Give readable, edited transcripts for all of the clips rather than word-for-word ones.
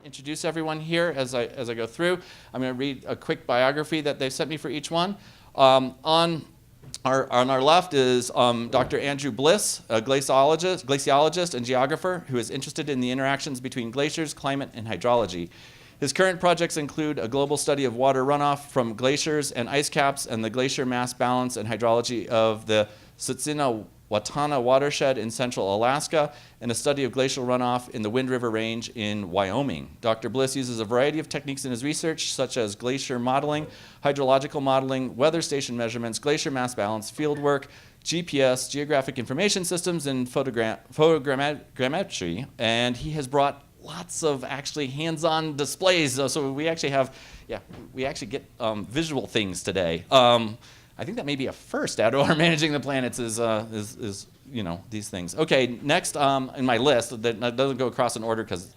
introduce everyone here as I go through. I'm going to read a quick biography that they've sent me for each one. On our left is Dr. Andrew Bliss, a glaciologist and geographer who is interested in the interactions between glaciers, climate, and hydrology. His current projects include a global study of water runoff from glaciers and ice caps and the glacier mass balance and hydrology of the Susquehanna-Watana watershed in central Alaska, and a study of glacial runoff in the Wind River Range in Wyoming. Dr. Bliss uses a variety of techniques in his research, such as glacier modeling, hydrological modeling, weather station measurements, glacier mass balance, fieldwork, GPS, geographic information systems, and photogrammetry, and he has brought lots of actually hands-on displays. So we actually have, we actually get visual things today. I think that may be a first out of our Managing the Planets is these things. Okay, next in my list, that doesn't go across in order because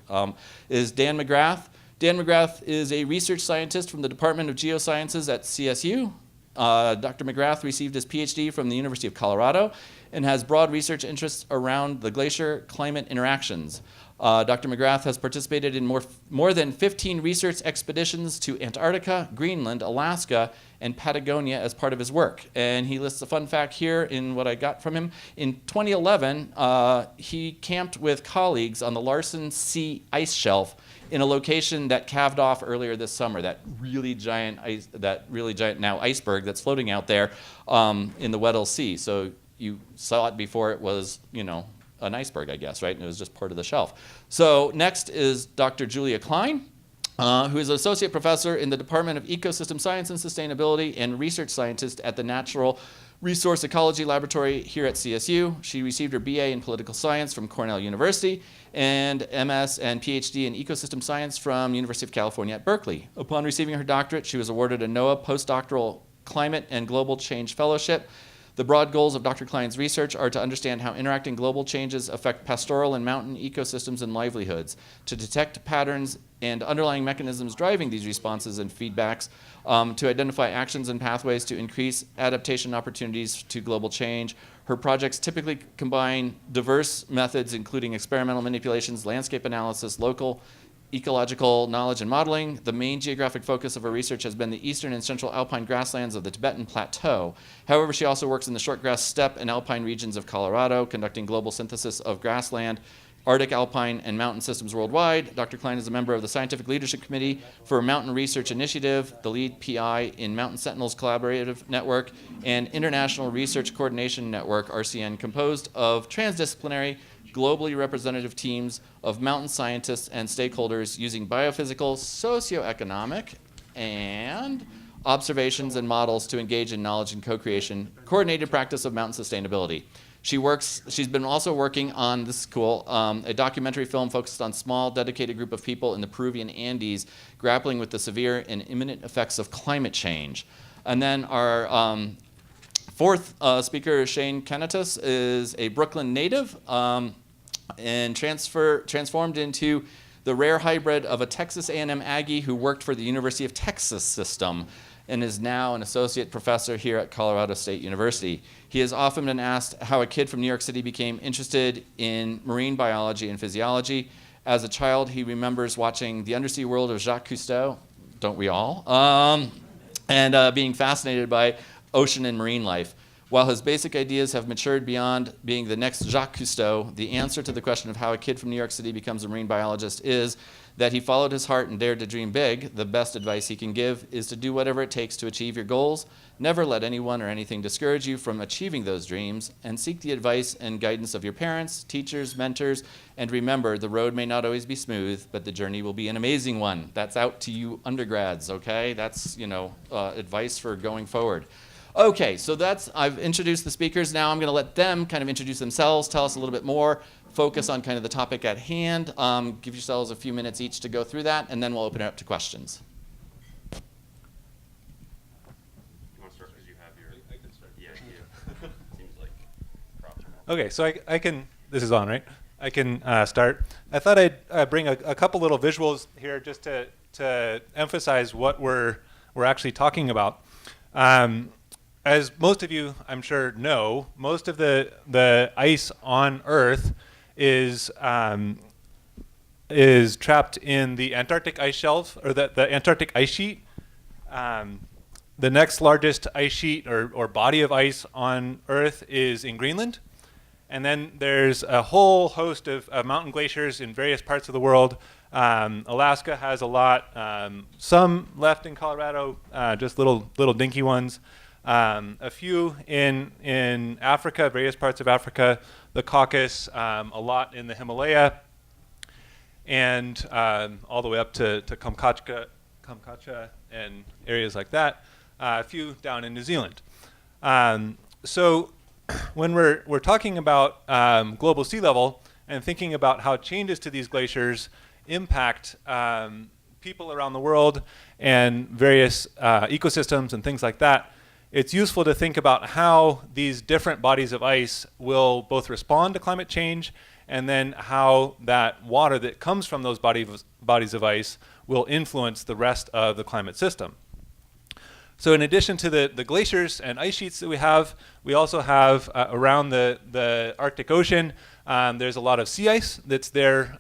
is Dan McGrath. Dan McGrath is a research scientist from the Department of Geosciences at CSU. Dr. McGrath received his PhD from the University of Colorado and has broad research interests around the glacier-climate interactions. Dr. McGrath has participated in more than 15 research expeditions to Antarctica, Greenland, Alaska, and Patagonia as part of his work. And he lists a fun fact here in what I got from him. In 2011, he camped with colleagues on the Larsen C ice shelf in a location that calved off earlier this summer, that really giant now iceberg that's floating out there in the Weddell Sea. So you saw it before it was, an iceberg, I guess, right? And it was just part of the shelf. So next is Dr. Julia Klein, who is an associate professor in the Department of Ecosystem Science and Sustainability and research scientist at the Natural Resource Ecology Laboratory here at CSU. She received her BA in political science from Cornell University and MS and PhD in ecosystem science from University of California at Berkeley. Upon receiving her doctorate, she was awarded a NOAA postdoctoral climate and global change fellowship. The broad goals of Dr. Klein's research are to understand how interacting global changes affect pastoral and mountain ecosystems and livelihoods, to detect patterns and underlying mechanisms driving these responses and feedbacks, to identify actions and pathways to increase adaptation opportunities to global change. Her projects typically combine diverse methods, including experimental manipulations, landscape analysis, local ecological knowledge and modeling. The main geographic focus of her research has been the eastern and central alpine grasslands of the Tibetan Plateau. However, she also works in the shortgrass steppe and alpine regions of Colorado, conducting global synthesis of grassland, Arctic, alpine, and mountain systems worldwide. Dr. Klein is a member of the Scientific Leadership Committee for Mountain Research Initiative, the lead PI in Mountain Sentinels Collaborative Network, and International Research Coordination Network, RCN, composed of transdisciplinary, globally representative teams of mountain scientists and stakeholders using biophysical, socioeconomic, and observations and models to engage in knowledge and co-creation, coordinated practice of mountain sustainability. She's been also working on, this is cool, a documentary film focused on small, dedicated group of people in the Peruvian Andes grappling with the severe and imminent effects of climate change. And then our fourth speaker, Shane Kanatous, is a Brooklyn native and transformed into the rare hybrid of a Texas A&M Aggie who worked for the University of Texas system and is now an associate professor here at Colorado State University. He has often been asked how a kid from New York City became interested in marine biology and physiology. As a child, he remembers watching The Undersea World of Jacques Cousteau, don't we all? And being fascinated by ocean and marine life. While his basic ideas have matured beyond being the next Jacques Cousteau, the answer to the question of how a kid from New York City becomes a marine biologist is that he followed his heart and dared to dream big. The best advice he can give is to do whatever it takes to achieve your goals. Never let anyone or anything discourage you from achieving those dreams, and seek the advice and guidance of your parents, teachers, mentors, and remember, the road may not always be smooth, but the journey will be an amazing one. That's out to you undergrads, okay? That's, advice for going forward. Okay, so I've introduced the speakers. Now I'm going to let them kind of introduce themselves, tell us a little bit more, focus on kind of the topic at hand. Give yourselves a few minutes each to go through that, and then we'll open it up to questions. You want to start because you have your... I can start. Yeah, you. Seems like props. Okay, so I can, this is on, right? I can start. I thought I'd bring a couple little visuals here just to emphasize what we're actually talking about. As most of you, I'm sure, know, most of the ice on Earth is is trapped in the Antarctic ice shelf, or the Antarctic ice sheet. The next largest ice sheet or body of ice on Earth is in Greenland. And then there's a whole host of mountain glaciers in various parts of the world. Alaska has a lot, some left in Colorado, just little dinky ones. A few in Africa, various parts of Africa, the Caucasus, a lot in the Himalaya, and all the way up to Kamchatka and areas like that. A few down in New Zealand. So when we're talking about global sea level and thinking about how changes to these glaciers impact people around the world and various ecosystems and things like that, it's useful to think about how these different bodies of ice will both respond to climate change, and then how that water that comes from those bodies of ice will influence the rest of the climate system. So in addition to the glaciers and ice sheets that we also have around the Arctic Ocean, there's a lot of sea ice that's there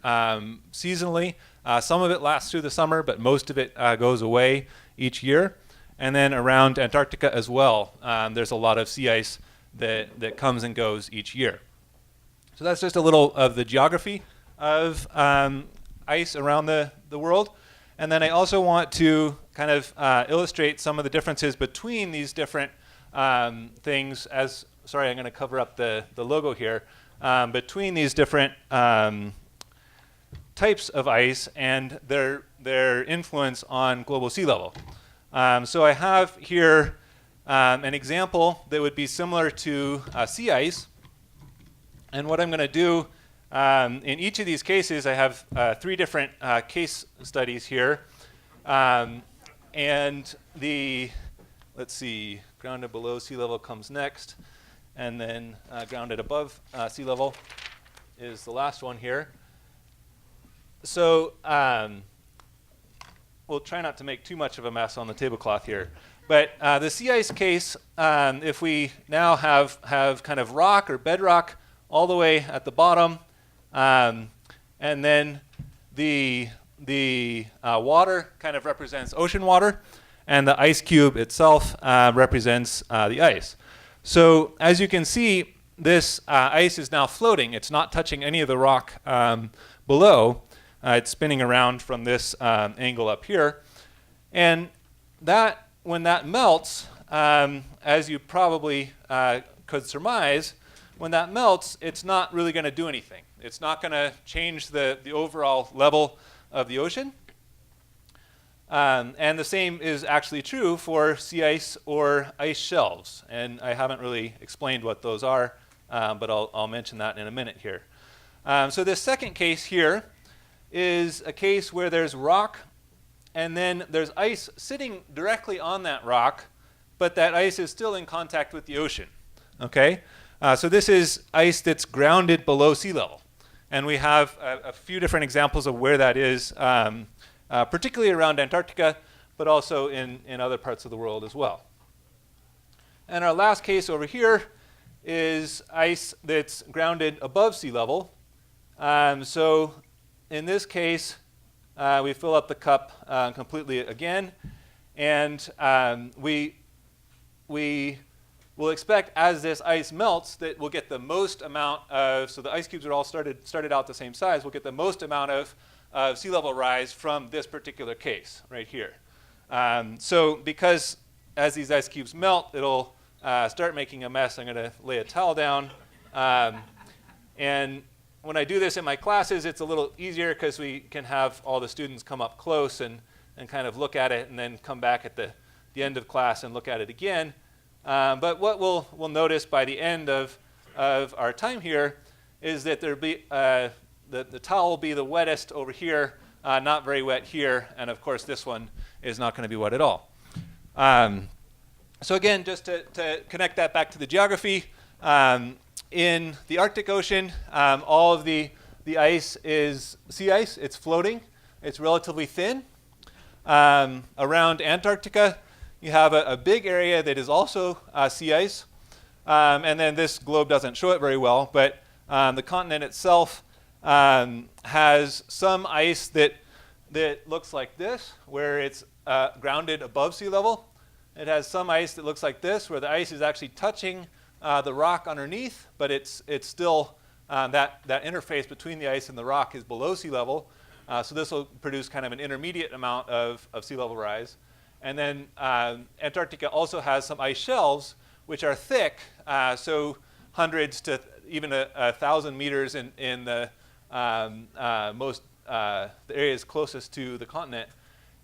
seasonally. Some of it lasts through the summer, but most of it goes away each year. And then around Antarctica as well, there's a lot of sea ice that comes and goes each year. So that's just a little of the geography of ice around the world. And then I also want to kind of illustrate some of the differences between these different things sorry, I'm going to cover up the logo here, between these different types of ice and their influence on global sea level. So I have here an example that would be similar to sea ice. And what I'm going to do in each of these cases, I have 3 different case studies here. And let's see, grounded below sea level comes next. And then grounded above sea level is the last one here. So we'll try not to make too much of a mess on the tablecloth here. But the sea ice case, if we now have kind of rock or bedrock all the way at the bottom, and then the water kind of represents ocean water, and the ice cube itself represents the ice. So as you can see, this ice is now floating. It's not touching any of the rock below. It's spinning around from this angle up here. And when that melts, as you probably could surmise, when that melts, it's not really going to do anything. It's not going to change the overall level of the ocean. And the same is actually true for sea ice or ice shelves. And I haven't really explained what those are, but I'll mention that in a minute here. So this second case here is a case where there's rock, and then there's ice sitting directly on that rock, but that ice is still in contact with the ocean. Okay? So this is ice that's grounded below sea level. And we have a few different examples of where that is, particularly around Antarctica, but also in other parts of the world as well. And our last case over here is ice that's grounded above sea level. So in this case, we fill up the cup completely again, and we will expect as this ice melts that we'll get the most amount of, so the ice cubes are all started out the same size, we'll get the most amount of sea level rise from this particular case right here. So because as these ice cubes melt, it'll start making a mess, I'm going to lay a towel down. And when I do this in my classes, it's a little easier because we can have all the students come up close and kind of look at it and then come back at the end of class and look at it again. But what we'll notice by the end of our time here is that there'll be the towel will be the wettest over here, not very wet here, and of course this one is not going to be wet at all. So again, just to connect that back to the geography, in the Arctic Ocean, all of the ice is sea ice. It's floating. It's relatively thin. Around Antarctica, you have a big area that is also sea ice. And then this globe doesn't show it very well, but the continent itself has some ice that looks like this, where it's grounded above sea level. It has some ice that looks like this, where the ice is actually touching the rock underneath, but it's still that interface between the ice and the rock is below sea level. So this will produce kind of an intermediate amount of sea level rise. And then Antarctica also has some ice shelves, which are thick, so hundreds to even 1,000 meters in the areas closest to the continent.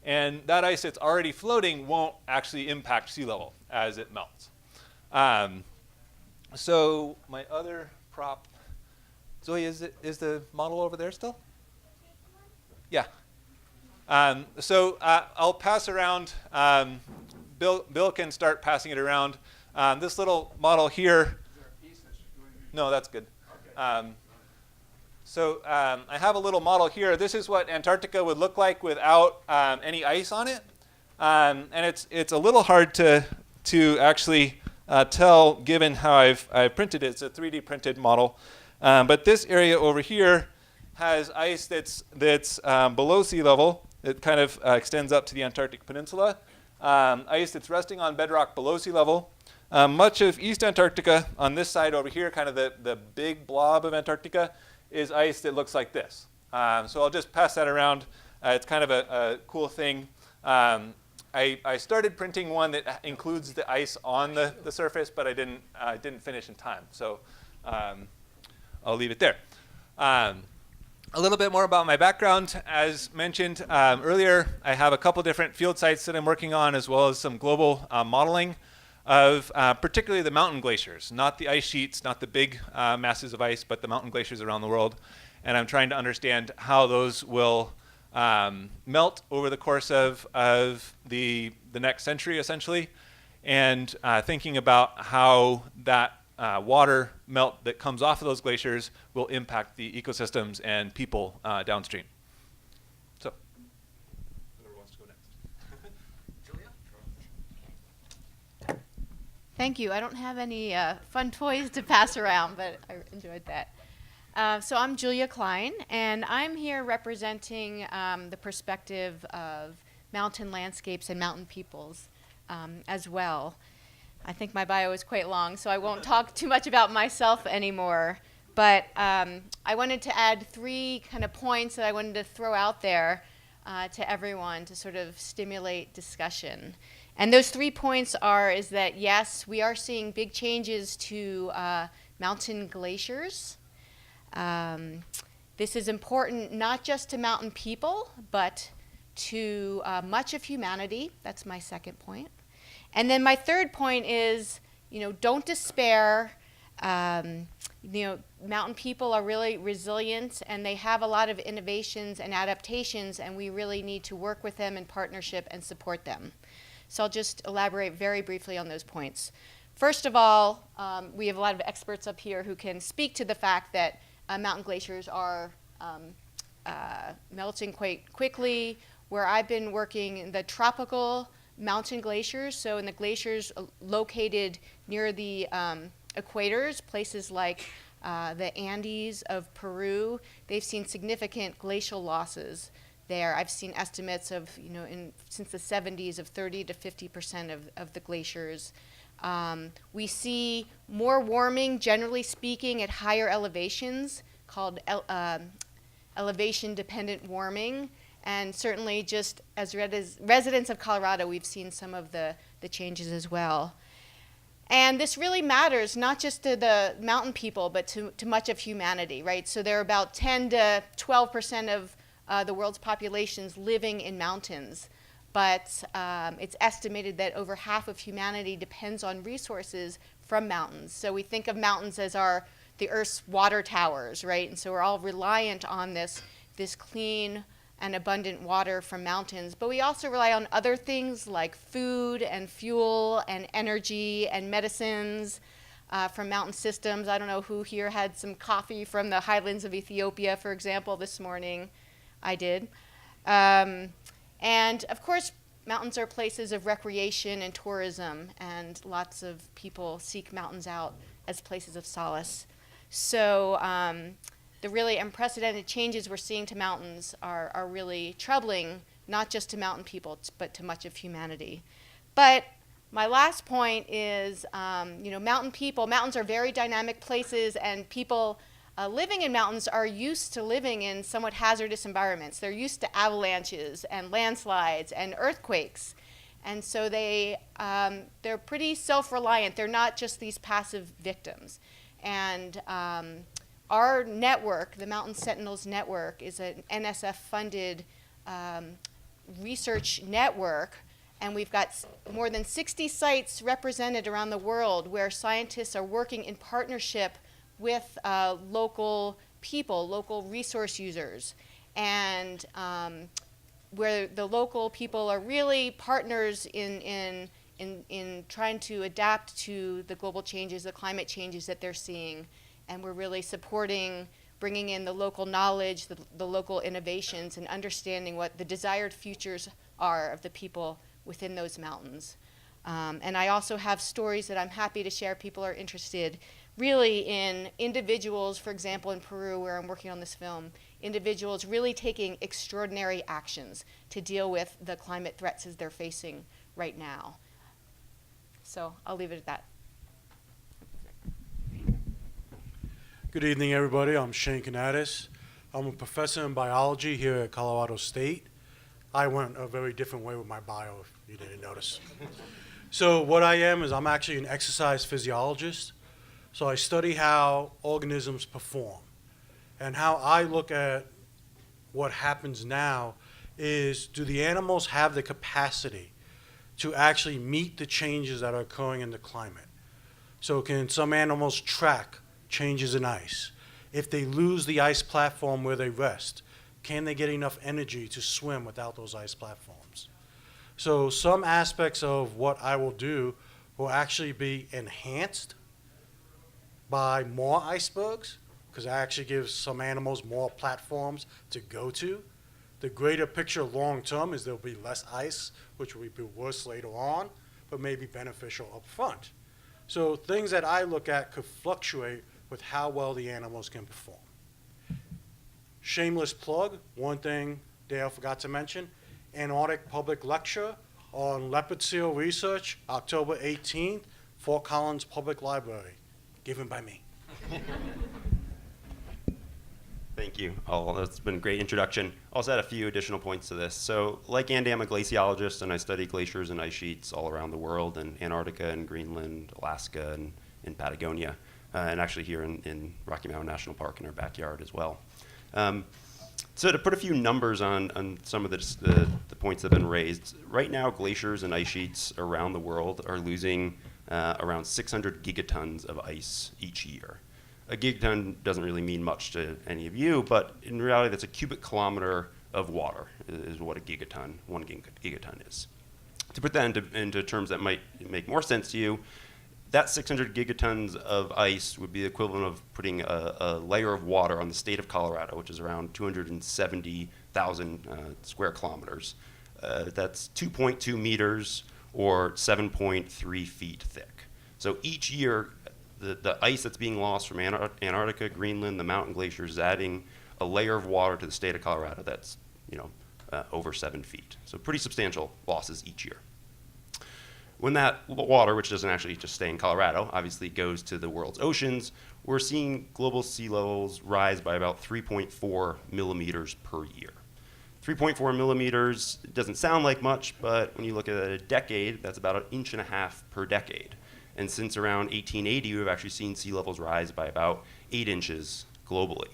And that ice that's already floating won't actually impact sea level as it melts. So my other prop, Zoe, is the model over there still? Yeah. So I'll pass around. Bill can start passing it around. This little model here. Is there a piece that's going to be? No, that's good. Okay. So I have a little model here. This is what Antarctica would look like without any ice on it, and it's a little hard to actually tell given how I've printed it. It's a 3D printed model, but this area over here has ice that's below sea level. It kind of extends up to the Antarctic Peninsula. Ice that's resting on bedrock below sea level. Much of East Antarctica on this side over here, kind of the big blob of Antarctica, is ice that looks like this. So I'll just pass that around. It's kind of a cool thing. I started printing one that includes the ice on the surface, but I didn't finish in time. So I'll leave it there. A little bit more about my background. As mentioned earlier, I have a couple different field sites that I'm working on, as well as some global modeling of particularly the mountain glaciers, not the ice sheets, not the big masses of ice, but the mountain glaciers around the world. And I'm trying to understand how those will melt over the course of the next century, essentially, and thinking about how that water melt that comes off of those glaciers will impact the ecosystems and people downstream. So, whoever wants to go next. Julia? Thank you. I don't have any fun toys to pass around, but I enjoyed that. So I'm Julia Klein, and I'm here representing the perspective of mountain landscapes and mountain peoples as well. I think my bio is quite long, so I won't talk too much about myself anymore. But I wanted to add 3 kind of points that I wanted to throw out there to everyone to sort of stimulate discussion. And those 3 points is that, yes, we are seeing big changes to mountain glaciers. This is important not just to mountain people, but to much of humanity. That's my second point. And then my third point is, don't despair. Mountain people are really resilient, and they have a lot of innovations and adaptations, and we really need to work with them in partnership and support them. So I'll just elaborate very briefly on those points. First of all, we have a lot of experts up here who can speak to the fact that mountain glaciers are melting quite quickly. Where I've been working in the tropical mountain glaciers, so in the glaciers located near the equators, places like the Andes of Peru, they've seen significant glacial losses there. I've seen estimates of, since the 70s of 30 to 50% of the glaciers. We see more warming, generally speaking, at higher elevations, called elevation-dependent warming. And certainly just as residents of Colorado, we've seen some of the changes as well. And this really matters, not just to the mountain people, but to much of humanity, right? So there are about 10 to 12% of the world's populations living in mountains. But it's estimated that over half of humanity depends on resources from mountains. So we think of mountains as the Earth's water towers, right? And so we're all reliant on this clean and abundant water from mountains. But we also rely on other things like food and fuel and energy and medicines from mountain systems. I don't know who here had some coffee from the highlands of Ethiopia, for example, this morning. I did. And of course, mountains are places of recreation and tourism, and lots of people seek mountains out as places of solace. So the really unprecedented changes we're seeing to mountains are really troubling, not just to mountain people, but to much of humanity. But my last point is, mountains are very dynamic places, and people living in mountains are used to living in somewhat hazardous environments. They're used to avalanches and landslides and earthquakes. And so they're pretty self-reliant. They're not just these passive victims. And our network, the Mountain Sentinels Network, is an NSF-funded research network. And we've got more than 60 sites represented around the world where scientists are working in partnership with local people, local resource users, and where the local people are really partners in trying to adapt to the global changes, the climate changes that they're seeing. And we're really supporting bringing in the local knowledge, the local innovations, and understanding what the desired futures are of the people within those mountains. And I also have stories that I'm happy to share. People are interested really in individuals, for example, in Peru, where I'm working on this film, individuals really taking extraordinary actions to deal with the climate threats as they're facing right now. So I'll leave it at that. Good evening, everybody. I'm Shane Kanatous. I'm a professor in biology here at Colorado State. I went a very different way with my bio, if you didn't notice. So what I am is I'm actually an exercise physiologist. So I study how organisms perform. And how I look at what happens now is, do the animals have the capacity to actually meet the changes that are occurring in the climate? So can some animals track changes in ice? If they lose the ice platform where they rest, can they get enough energy to swim without those ice platforms? So some aspects of what I will do will actually be enhanced by more icebergs, because it actually gives some animals more platforms to go to. The greater picture long term is there'll be less ice, which will be worse later on, but may be beneficial up front. So things that I look at could fluctuate with how well the animals can perform. Shameless plug, one thing Dale forgot to mention, Antarctic public lecture on leopard seal research, October 18th, Fort Collins Public Library, given by me. Thank you all. That's been a great introduction. Also had a few additional points to this. So like Andy, I'm a glaciologist, and I study glaciers and ice sheets all around the world, in Antarctica and Greenland, Alaska, and in Patagonia, and actually here in Rocky Mountain National Park in our backyard as well. So to put a few numbers on some of the points that have been raised, right now glaciers and ice sheets around the world are losing around 600 gigatons of ice each year. A gigaton doesn't really mean much to any of you, but in reality that's a cubic kilometer of water is what one gigaton is. To put that into terms that might make more sense to you, that 600 gigatons of ice would be the equivalent of putting a layer of water on the state of Colorado, which is around 270,000 square kilometers. That's 2.2 meters or 7.3 feet thick. So each year, the ice that's being lost from Antarctica, Greenland, the mountain glaciers is adding a layer of water to the state of Colorado that's over 7 feet. So pretty substantial losses each year. When that water, which doesn't actually just stay in Colorado, obviously goes to the world's oceans, we're seeing global sea levels rise by about 3.4 millimeters per year. 3.4 millimeters doesn't sound like much, but when you look at a decade, that's about 1.5 inches per decade. And since around 1880, we've actually seen sea levels rise by about 8 inches globally.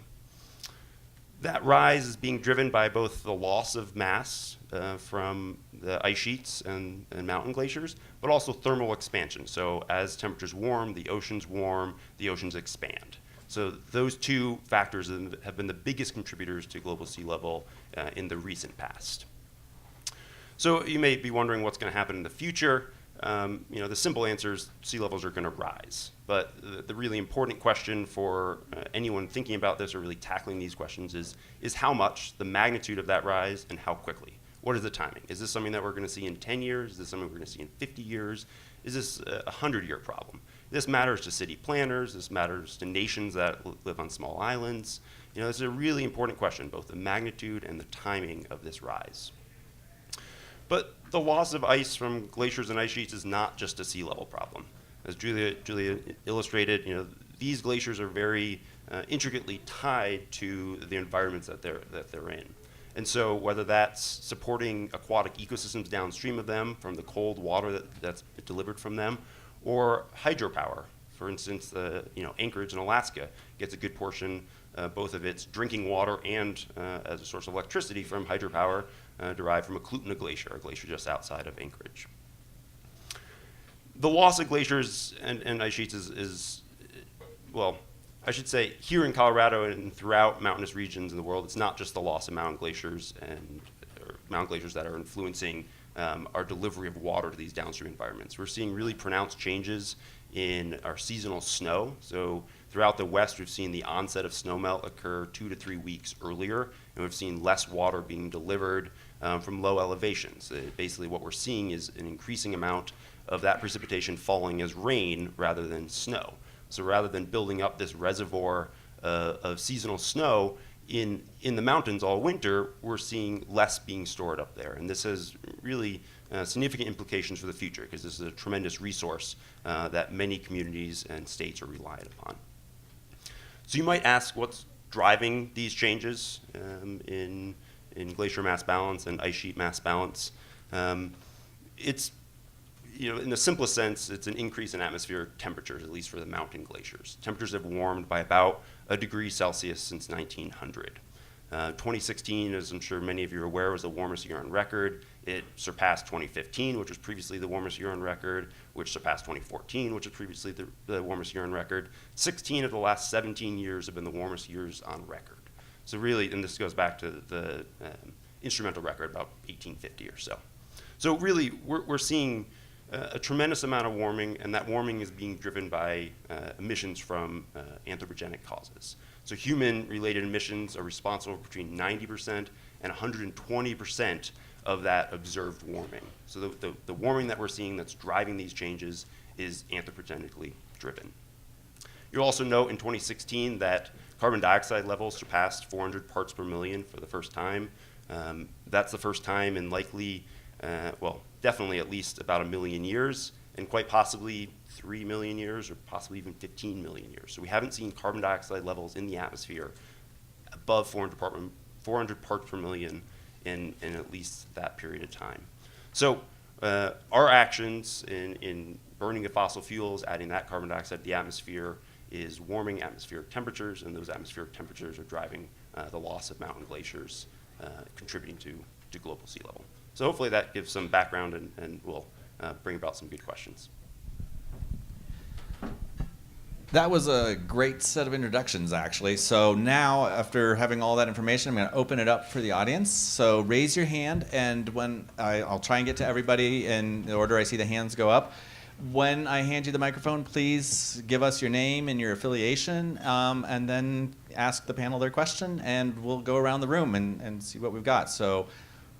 That rise is being driven by both the loss of mass from the ice sheets and mountain glaciers, but also thermal expansion. So as temperatures warm, the oceans expand. So those two factors have been the biggest contributors to global sea level in the recent past. So you may be wondering what's going to happen in the future. The simple answer is sea levels are going to rise. But the really important question for anyone thinking about this or really tackling these questions is how much, the magnitude of that rise, and how quickly. What is the timing? Is this something that we're going to see in 10 years? Is this something we're going to see in 50 years? Is this a 100-year problem? This matters to city planners. This matters to nations that live on small islands. This is a really important question, both the magnitude and the timing of this rise. But the loss of ice from glaciers and ice sheets is not just a sea level problem. As Julia illustrated, these glaciers are very intricately tied to the environments that they're in. And so whether that's supporting aquatic ecosystems downstream of them from the cold water that's delivered from them, or hydropower. For instance, Anchorage in Alaska gets a good portion, both of its drinking water and as a source of electricity from hydropower derived from Eklutna Glacier, a glacier just outside of Anchorage. The loss of glaciers and ice sheets is, I should say, here in Colorado and throughout mountainous regions in the world, it's not just the loss of mountain glaciers or mountain glaciers that are influencing our delivery of water to these downstream environments. We're seeing really pronounced changes in our seasonal snow. So throughout the West, we've seen the onset of snowmelt occur 2 to 3 weeks earlier, and we've seen less water being delivered from low elevations. Basically, what we're seeing is an increasing amount of that precipitation falling as rain rather than snow. So rather than building up this reservoir of seasonal snow in the mountains all winter, we're seeing less being stored up there. And this has really significant implications for the future, because this is a tremendous resource that many communities and states are reliant upon. So you might ask, what's driving these changes in glacier mass balance and ice sheet mass balance? It's in the simplest sense, it's an increase in atmospheric temperatures, at least for the mountain glaciers. Temperatures have warmed by about 1 degree Celsius since 1900. 2016, as I'm sure many of you are aware, was the warmest year on record. It surpassed 2015, which was previously the warmest year on record, which surpassed 2014, which was previously the warmest year on record. 16 of the last 17 years have been the warmest years on record. So really, and this goes back to the instrumental record, about 1850 or so. So really, we're seeing a tremendous amount of warming, and that warming is being driven by emissions from anthropogenic causes. So human-related emissions are responsible for between 90% and 120% of that observed warming. So the warming that we're seeing that's driving these changes is anthropogenically driven. You'll also note in 2016 that carbon dioxide levels surpassed 400 parts per million for the first time. That's the first time in likely, definitely at least about 1 million years, and quite possibly 3 million years, or possibly even 15 million years. So we haven't seen carbon dioxide levels in the atmosphere above 400 parts per million in at least that period of time. So our actions in burning of fossil fuels, adding that carbon dioxide to the atmosphere, is warming atmospheric temperatures, and those atmospheric temperatures are driving the loss of mountain glaciers, contributing to global sea level. So hopefully that gives some background and will bring about some good questions. That was a great set of introductions, actually. So now, after having all that information, I'm going to open it up for the audience. So raise your hand, and when I'll try and get to everybody in the order I see the hands go up. When I hand you the microphone, please give us your name and your affiliation, and then ask the panel their question, and we'll go around the room and see what we've got. So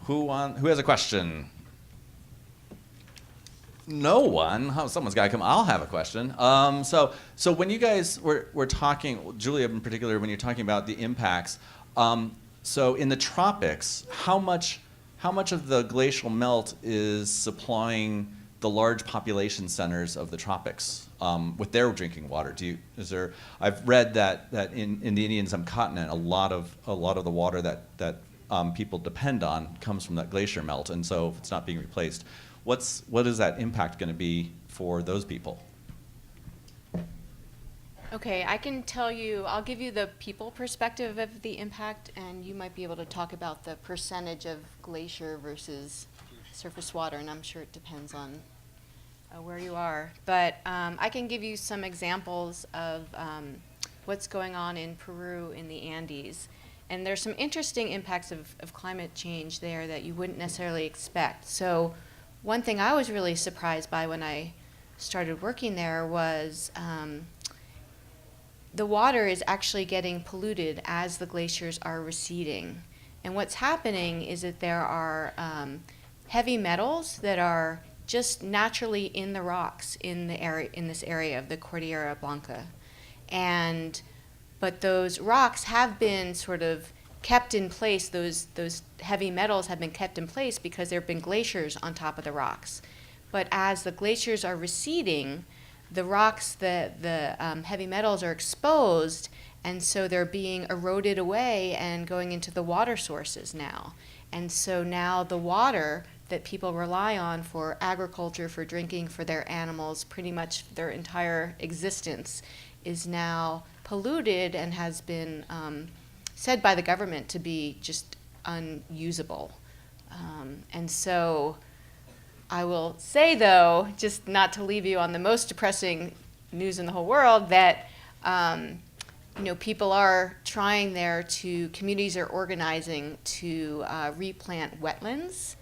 who has a question? No one. Oh, someone's got to come. I'll have a question. So when you guys were talking, Julia in particular, when you're talking about the impacts, so in the tropics, how much of the glacial melt is supplying the large population centers of the tropics with their drinking water? I've read that in the Indian subcontinent, a lot of the water that people depend on comes from that glacier melt, and so if it's not being replaced, what is that impact going to be for those people? Okay, I can tell you, I'll give you the people perspective of the impact, and you might be able to talk about the percentage of glacier versus surface water, and I'm sure it depends on where you are. But I can give you some examples of what's going on in Peru in the Andes. And there's some interesting impacts of climate change there that you wouldn't necessarily expect. So one thing I was really surprised by when I started working there was the water is actually getting polluted as the glaciers are receding. And what's happening is that there are heavy metals that are just naturally in the rocks in this area of the Cordillera Blanca. But but those rocks have been sort of kept in place. Those heavy metals have been kept in place because there have been glaciers on top of the rocks. But as the glaciers are receding, the rocks, the heavy metals are exposed, and so they're being eroded away and going into the water sources now. And so now the water that people rely on for agriculture, for drinking, for their animals, pretty much their entire existence, is now polluted and has been said by the government to be just unusable. And so I will say, though, just not to leave you on the most depressing news in the whole world, that people are trying there to, communities are organizing to replant wetlands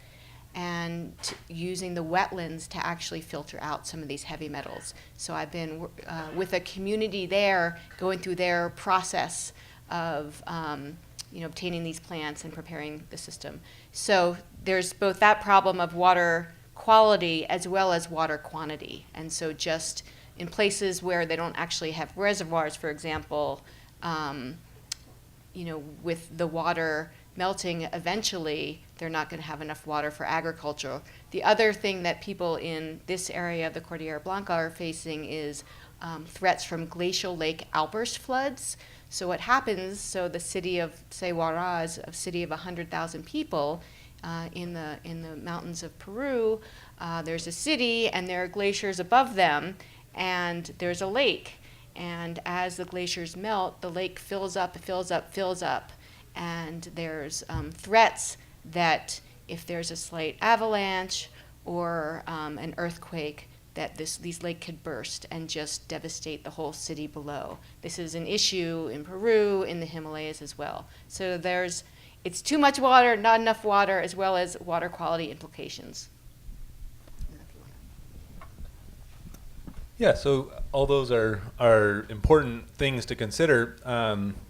and using the wetlands to actually filter out some of these heavy metals. So I've been with a community there, going through their process of obtaining these plants and preparing the system. So there's both that problem of water quality as well as water quantity. And so just in places where they don't actually have reservoirs, for example, with the water melting eventually, they're not going to have enough water for agriculture. The other thing that people in this area of the Cordillera Blanca are facing is threats from glacial lake outburst floods. So what happens, so the city of, say, Huaraz, a city of 100,000 people in the mountains of Peru, there's a city and there are glaciers above them, and there's a lake. And as the glaciers melt, the lake fills up, and there's threats that if there's a slight avalanche or an earthquake, that these lakes could burst and just devastate the whole city below. This is an issue in Peru, in the Himalayas as well. So it's too much water, not enough water, as well as water quality implications. Yeah, so all those are important things to consider,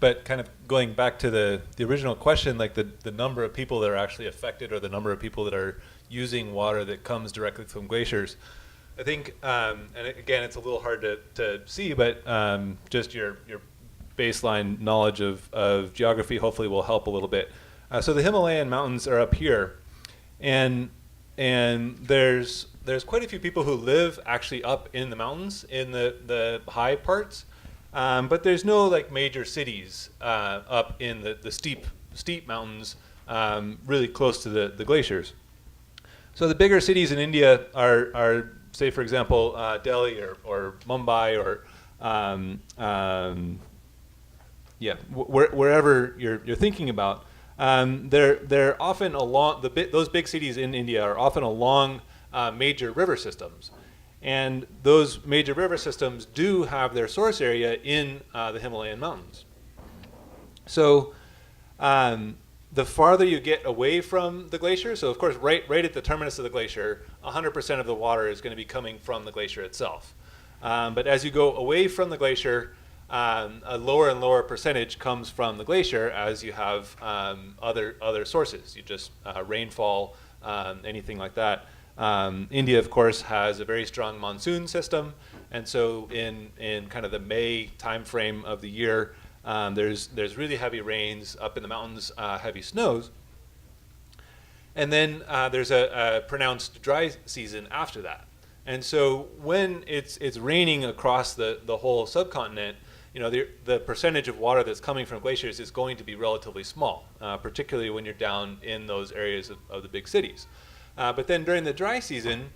but kind of going back to the original question, like the number of people that are actually affected or the number of people that are using water that comes directly from glaciers, I think, and again, it's a little hard to see, but just your baseline knowledge of geography hopefully will help a little bit. So the Himalayan mountains are up here, and there's quite a few people who live actually up in the mountains in the high parts, but there's no like major cities up in the steep mountains really close to the glaciers. So the bigger cities in India are say, for example, Delhi or Mumbai or wherever you're thinking about. They're often along those big cities in India are often along major river systems, and those major river systems do have their source area in the Himalayan mountains. So the farther you get away from the glacier, so of course right at the terminus of the glacier, 100% of the water is going to be coming from the glacier itself. But as you go away from the glacier, a lower and lower percentage comes from the glacier as you have other sources. You just rainfall, anything like that. India, of course, has a very strong monsoon system, and so in kind of the May timeframe of the year, there's really heavy rains up in the mountains, heavy snows, and then there's a pronounced dry season after that. And so when it's raining across the whole subcontinent, the percentage of water that's coming from glaciers is going to be relatively small, particularly when you're down in those areas of the big cities. But then during the dry season,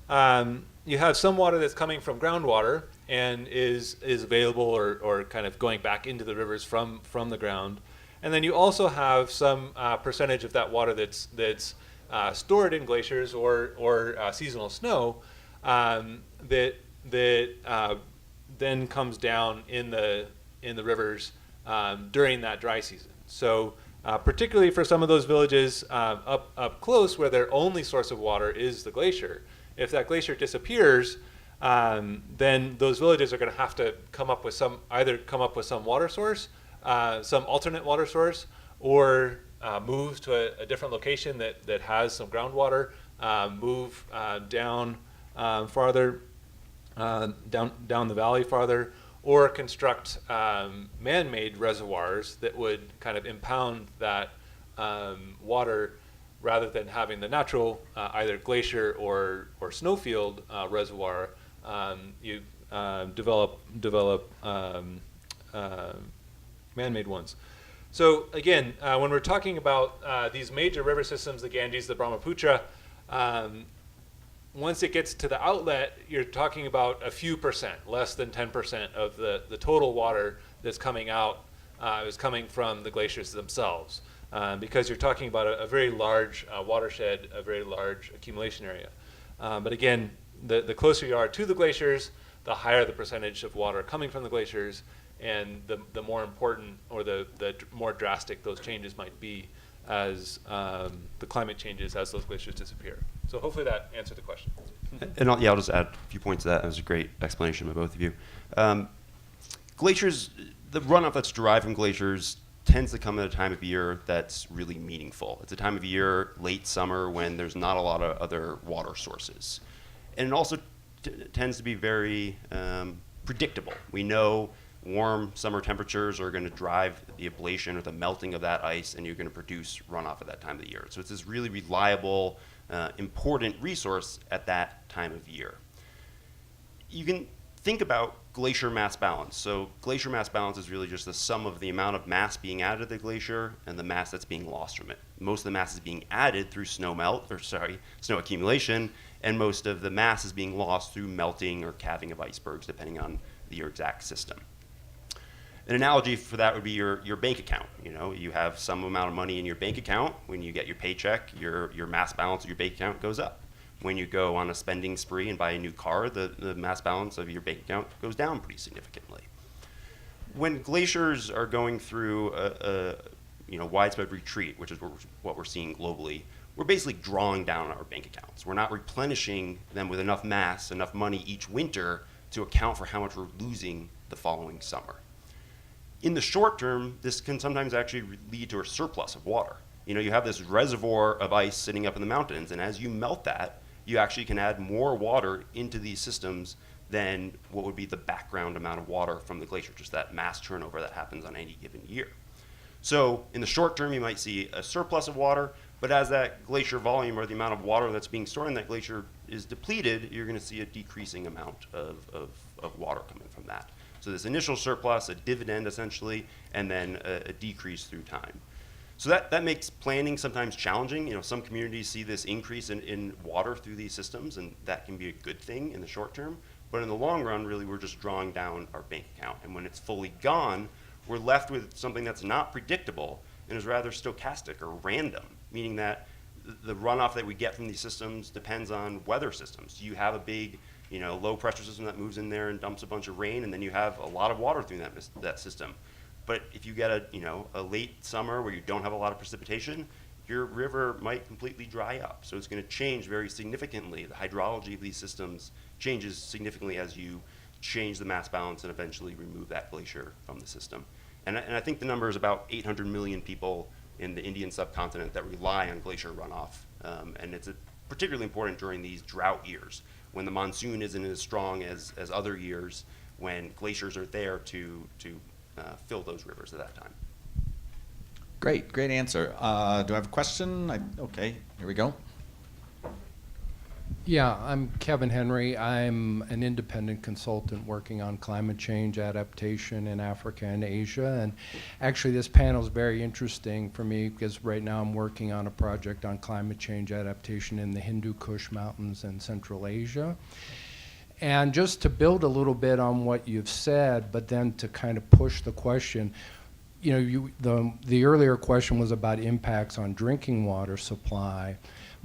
you have some water that's coming from groundwater and is available or kind of going back into the rivers from the ground. And then you also have some percentage of that water that's stored in glaciers or seasonal snow that then comes down in the rivers during that dry season. So particularly for some of those villages up close where their only source of water is the glacier, if that glacier disappears, then those villages are going to have to either come up with some water source, some alternate water source, or move to a different location that has some groundwater, move down farther, down the valley farther, or construct man-made reservoirs that would kind of impound that water rather than having the natural either glacier or snowfield reservoir. You develop man-made ones. So again, when we're talking about these major river systems, the Ganges, the Brahmaputra, once it gets to the outlet, you're talking about a few percent, less than 10% of the total water that's coming out is coming from the glaciers themselves, because you're talking about a very large watershed, a very large accumulation area. But again, the closer you are to the glaciers, the higher the percentage of water coming from the glaciers, and the more important or the more drastic those changes might be as the climate changes as those glaciers disappear. So hopefully that answered the question. And I'll just add a few points to that. That was a great explanation by both of you. Glaciers, the runoff that's derived from glaciers tends to come at a time of year that's really meaningful. It's a time of year, late summer, when there's not a lot of other water sources. And it also tends to be very predictable. We know warm summer temperatures are going to drive the ablation or the melting of that ice, and you're going to produce runoff at that time of the year. So it's this really reliable, important resource at that time of year. You can think about glacier mass balance. So glacier mass balance is really just the sum of the amount of mass being added to the glacier and the mass that's being lost from it. Most of the mass is being added through snow accumulation, and most of the mass is being lost through melting or calving of icebergs, depending on your exact system. An analogy for that would be your bank account. You know, you have some amount of money in your bank account. When you get your paycheck, your mass balance of your bank account goes up. When you go on a spending spree and buy a new car, the mass balance of your bank account goes down pretty significantly. When glaciers are going through a widespread retreat, which is what we're seeing globally, we're basically drawing down our bank accounts. We're not replenishing them with enough mass, enough money each winter to account for how much we're losing the following summer. In the short term, this can sometimes actually lead to a surplus of water. You know, you have this reservoir of ice sitting up in the mountains, and as you melt that, you actually can add more water into these systems than what would be the background amount of water from the glacier, just that mass turnover that happens on any given year. So in the short term, you might see a surplus of water, but as that glacier volume or the amount of water that's being stored in that glacier is depleted, you're going to see a decreasing amount of water coming from that. So this initial surplus, a dividend essentially, and then a decrease through time. So that makes planning sometimes challenging. You know, some communities see this increase in water through these systems, and that can be a good thing in the short term. But in the long run, really, we're just drawing down our bank account. And when it's fully gone, we're left with something that's not predictable and is rather stochastic or random, meaning that the runoff that we get from these systems depends on weather systems. You have a big low pressure system that moves in there and dumps a bunch of rain, and then you have a lot of water through that system. But if you get a late summer where you don't have a lot of precipitation, your river might completely dry up. So it's going to change very significantly. The hydrology of these systems changes significantly as you change the mass balance and eventually remove that glacier from the system. And I think the number is about 800 million people in the Indian subcontinent that rely on glacier runoff. And it's particularly important during these drought years, when the monsoon isn't as strong as other years, when glaciers are there to fill those rivers at that time. Great answer. Do I have a question? Okay, here we go. Yeah, I'm Kevin Henry. I'm an independent consultant working on climate change adaptation in Africa and Asia. And actually this panel is very interesting for me because right now I'm working on a project on climate change adaptation in the Hindu Kush Mountains in Central Asia. And just to build a little bit on what you've said, but then to kind of push the question, the earlier question was about impacts on drinking water supply,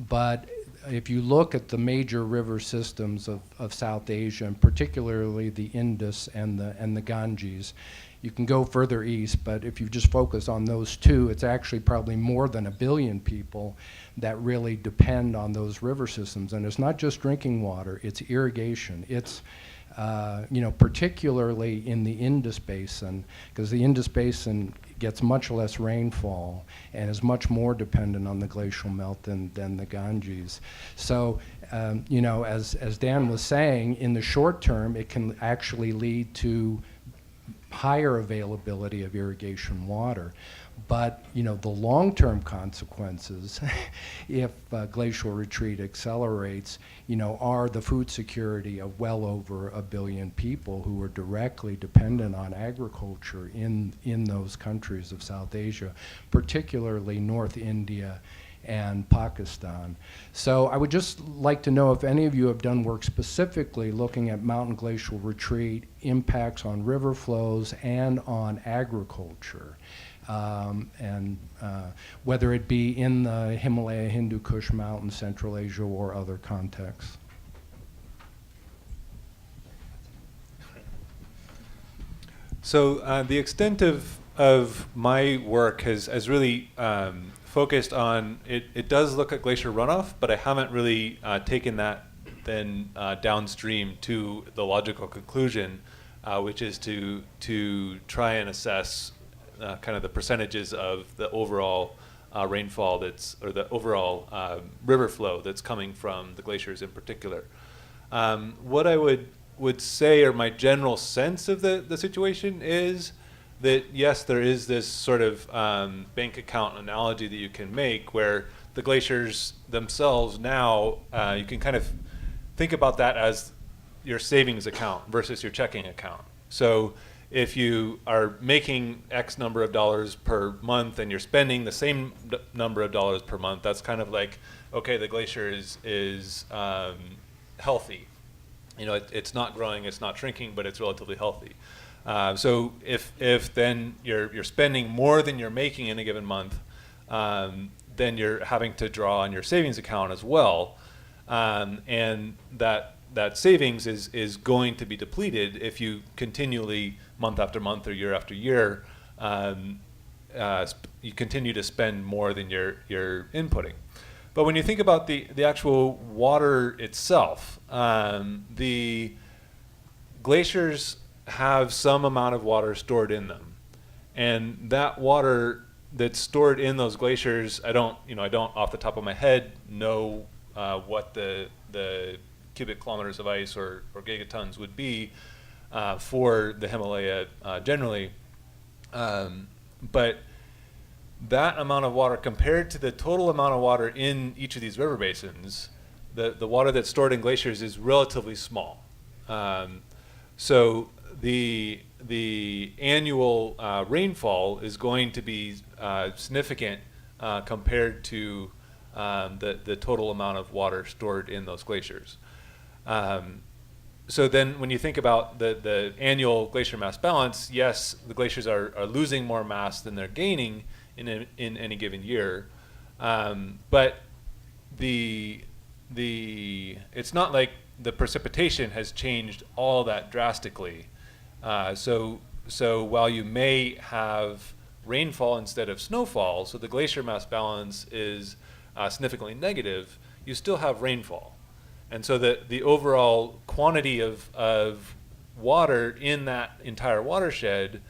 but if you look at the major river systems of South Asia, and particularly the Indus and the Ganges, you can go further east, but if you just focus on those two, it's actually probably more than 1 billion people that really depend on those river systems. And it's not just drinking water, it's irrigation. It's particularly in the Indus Basin, because the Indus Basin gets much less rainfall and is much more dependent on the glacial melt than the Ganges. So, as Dan was saying, in the short term, it can actually lead to higher availability of irrigation water. But the long-term consequences, if glacial retreat accelerates, are the food security of well over 1 billion people who are directly dependent on agriculture in those countries of South Asia, particularly North India and Pakistan. So I would just like to know if any of you have done work specifically looking at mountain glacial retreat impacts on river flows and on agriculture. And whether it be in the Himalaya, Hindu Kush Mountains, Central Asia, or other contexts. So the extent of my work has really focused on, it does look at glacier runoff, but I haven't really taken that then downstream to the logical conclusion, which is to try and assess kind of the percentages of the overall rainfall or the overall river flow that's coming from the glaciers in particular. What I would say, or my general sense of the situation, is that yes, there is this sort of bank account analogy that you can make where the glaciers themselves now, you can kind of think about that as your savings account versus your checking account. So if you are making X number of dollars per month and you're spending the same number of dollars per month, that's kind of like, okay, the glacier is healthy. It's not growing, it's not shrinking, but it's relatively healthy. So if then you're spending more than you're making in a given month, then you're having to draw on your savings account as well, and that savings is going to be depleted if you continually, month after month or year after year, you continue to spend more than you're inputting. But when you think about the actual water itself, the glaciers have some amount of water stored in them, and that water that's stored in those glaciers, I don't off the top of my head know what the cubic kilometers of ice or gigatons would be for the Himalaya generally, but that amount of water compared to the total amount of water in each of these river basins, the water that's stored in glaciers is relatively small. So the annual rainfall is going to be significant compared to the total amount of water stored in those glaciers. So then when you think about the annual glacier mass balance, yes, the glaciers are losing more mass than they're gaining in any given year. But it's not like the precipitation has changed all that drastically. So while you may have rainfall instead of snowfall, so the glacier mass balance is significantly negative, you still have rainfall. And so the overall quantity of water in that entire watershed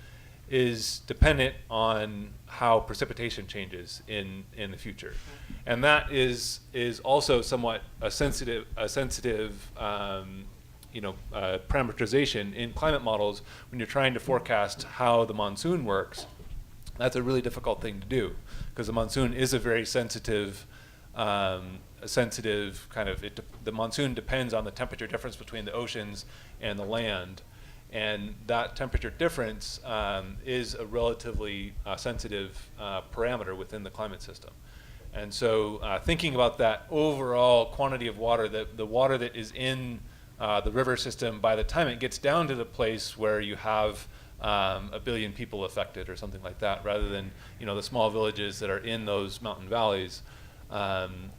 is dependent on how precipitation changes in the future. And that is also somewhat a sensitive parameterization in climate models when you're trying to forecast how the monsoon works. That's a really difficult thing to do because the monsoon is a very sensitive kind of, the monsoon depends on the temperature difference between the oceans and the land. And that temperature difference is a relatively sensitive parameter within the climate system. And so thinking about that overall quantity of water, the water that is in the river system, by the time it gets down to the place where you have 1 billion people affected or something like that, rather than the small villages that are in those mountain valleys,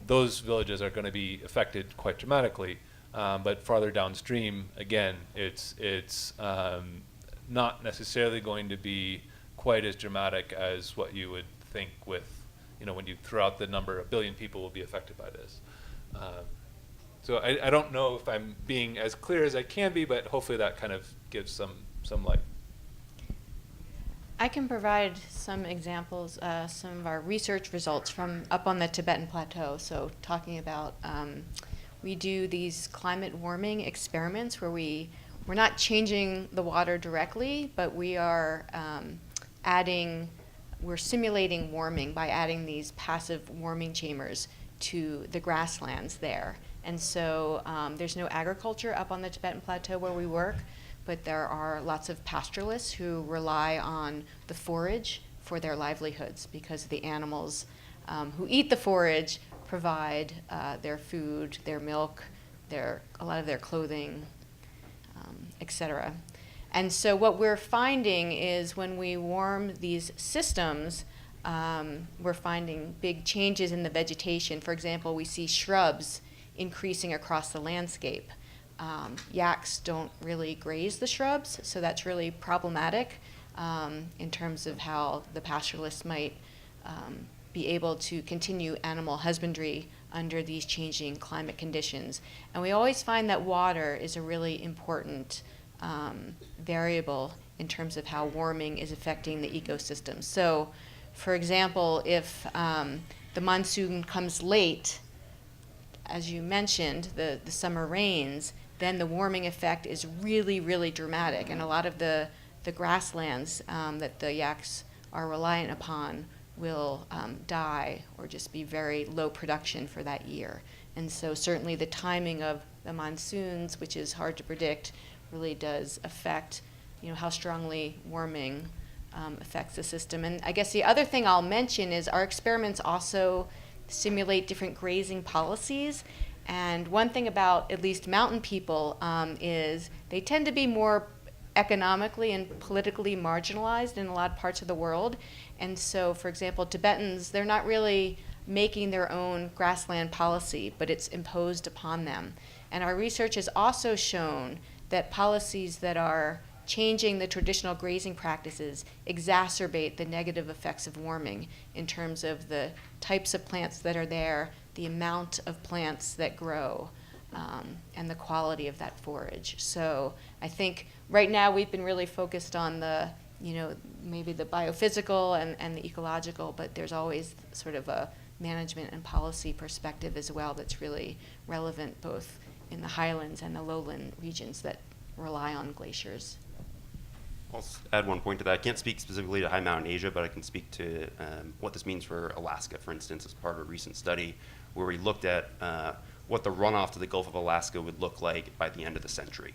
those villages are going to be affected quite dramatically. But farther downstream, again, it's not necessarily going to be quite as dramatic as what you would think with, when you throw out the number, 1 billion people will be affected by this. So I don't know if I'm being as clear as I can be, but hopefully that kind of gives some light. I can provide some examples, some of our research results from up on the Tibetan Plateau. So talking about, we do these climate warming experiments where we we're not changing the water directly, but we are we're simulating warming by adding these passive warming chambers to the grasslands there. And so there's no agriculture up on the Tibetan Plateau where we work, but there are lots of pastoralists who rely on the forage for their livelihoods, because the animals who eat the forage provide their food, their milk, a lot of their clothing, etc. And so what we're finding is when we warm these systems, we're finding big changes in the vegetation. For example, we see shrubs increasing across the landscape. Yaks don't really graze the shrubs, so that's really problematic in terms of how the pastoralists might be able to continue animal husbandry under these changing climate conditions. And we always find that water is a really important variable in terms of how warming is affecting the ecosystem. So, for example, if the monsoon comes late, as you mentioned, the summer rains, then the warming effect is really, really dramatic. And a lot of the grasslands that the yaks are reliant upon will die or just be very low production for that year. And so certainly the timing of the monsoons, which is hard to predict, really does affect, how strongly warming affects the system. And I guess the other thing I'll mention is our experiments also simulate different grazing policies. And one thing about at least mountain people is they tend to be more economically and politically marginalized in a lot of parts of the world. And so, for example, Tibetans, they're not really making their own grassland policy, but it's imposed upon them. And our research has also shown that policies that are changing the traditional grazing practices exacerbate the negative effects of warming in terms of the types of plants that are there, the amount of plants that grow, and the quality of that forage. So I think right now we've been really focused on the, maybe the biophysical and the ecological, but there's always sort of a management and policy perspective as well that's really relevant both in the highlands and the lowland regions that rely on glaciers. I'll add one point to that. I can't speak specifically to high mountain Asia, but I can speak to what this means for Alaska, for instance, as part of a recent study where we looked at what the runoff to the Gulf of Alaska would look like by the end of the century.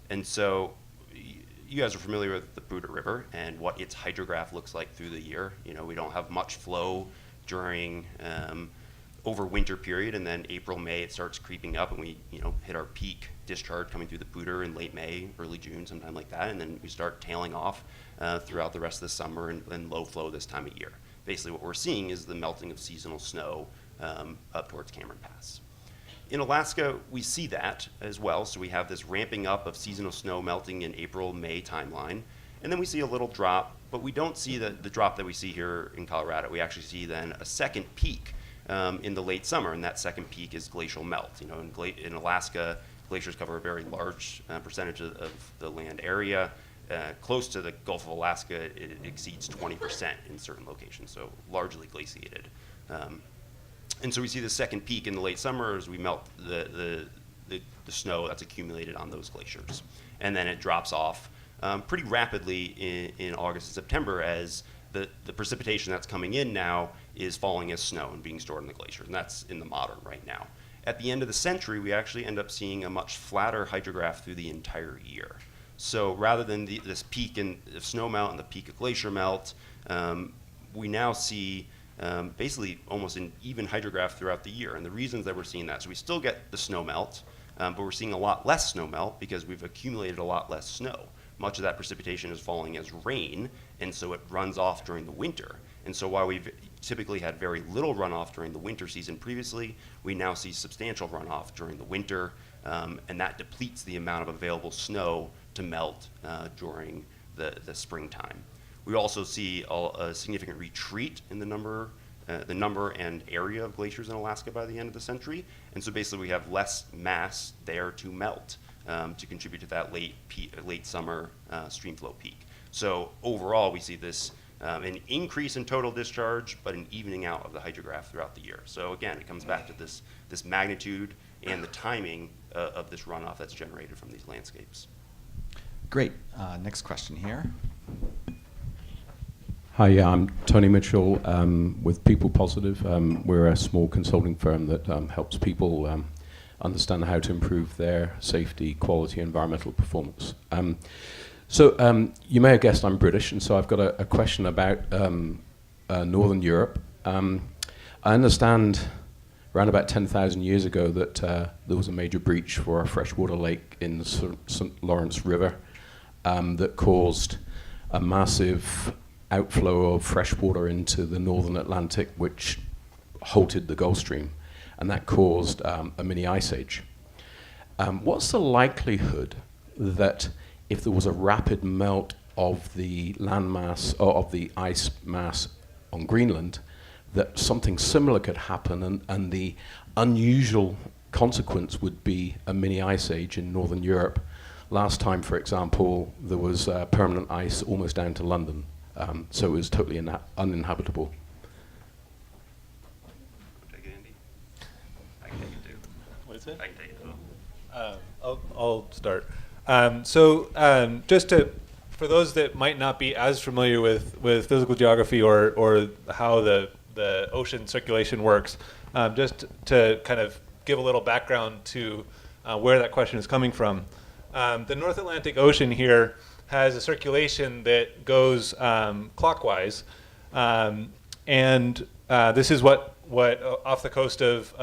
And so you guys are familiar with the Buda River and what its hydrograph looks like through the year. We don't have much flow during over winter period, and then April, May, it starts creeping up, and we hit our peak discharge coming through the Buda in late May, early June, sometime like that, and then we start tailing off throughout the rest of the summer and low flow this time of year. Basically what we're seeing is the melting of seasonal snow up towards Cameron Pass. In Alaska, we see that as well, so we have this ramping up of seasonal snow melting in April, May timeline, and then we see a little drop, but we don't see the drop that we see here in Colorado. We actually see then a second peak in the late summer, and that second peak is glacial melt. In Alaska, glaciers cover a very large percentage of the land area. Close to the Gulf of Alaska, it exceeds 20% in certain locations, so largely glaciated. And so we see the second peak in the late summer as we melt the snow that's accumulated on those glaciers. And then it drops off pretty rapidly in August and September as the precipitation that's coming in now is falling as snow and being stored in the glaciers, and that's in the modern right now. At the end of the century, we actually end up seeing a much flatter hydrograph through the entire year. So rather than this peak in snow melt and the peak of glacier melt, we now see basically almost an even hydrograph throughout the year. And the reasons that we're seeing that, so we still get the snow melt, but we're seeing a lot less snow melt because we've accumulated a lot less snow. Much of that precipitation is falling as rain, and so it runs off during the winter. And so while we've typically had very little runoff during the winter season previously, we now see substantial runoff during the winter, and that depletes the amount of available snow to melt during the springtime. We also see a significant retreat in the number and area of glaciers in Alaska by the end of the century, and so basically we have less mass there to melt to contribute to that late summer stream flow peak. So overall, we see this an increase in total discharge, but an evening out of the hydrograph throughout the year. So again, it comes back to this magnitude and the timing of this runoff that's generated from these landscapes. Great. Next question here. Hi, yeah, I'm Tony Mitchell with People Positive. We're a small consulting firm that helps people understand how to improve their safety, quality, environmental performance. So you may have guessed I'm British, and so I've got a question about Northern Europe. I understand around about 10,000 years ago that there was a major breach for a freshwater lake in the St. Lawrence River that caused a massive outflow of fresh water into the northern Atlantic, which halted the Gulf Stream, and that caused a mini ice age. What's the likelihood that if there was a rapid melt of the landmass, or of the ice mass on Greenland, that something similar could happen, and the unusual consequence would be a mini ice age in Northern Europe? Last time, for example, there was permanent ice almost down to London, so it was totally uninhabitable. Take it, Andy. I can take it too. What is it? I can take it as well. I'll start. Just for those that might not be as familiar with physical geography or how the ocean circulation works, just to kind of give a little background to where that question is coming from. The North Atlantic Ocean here has a circulation that goes clockwise, and this is what off the coast of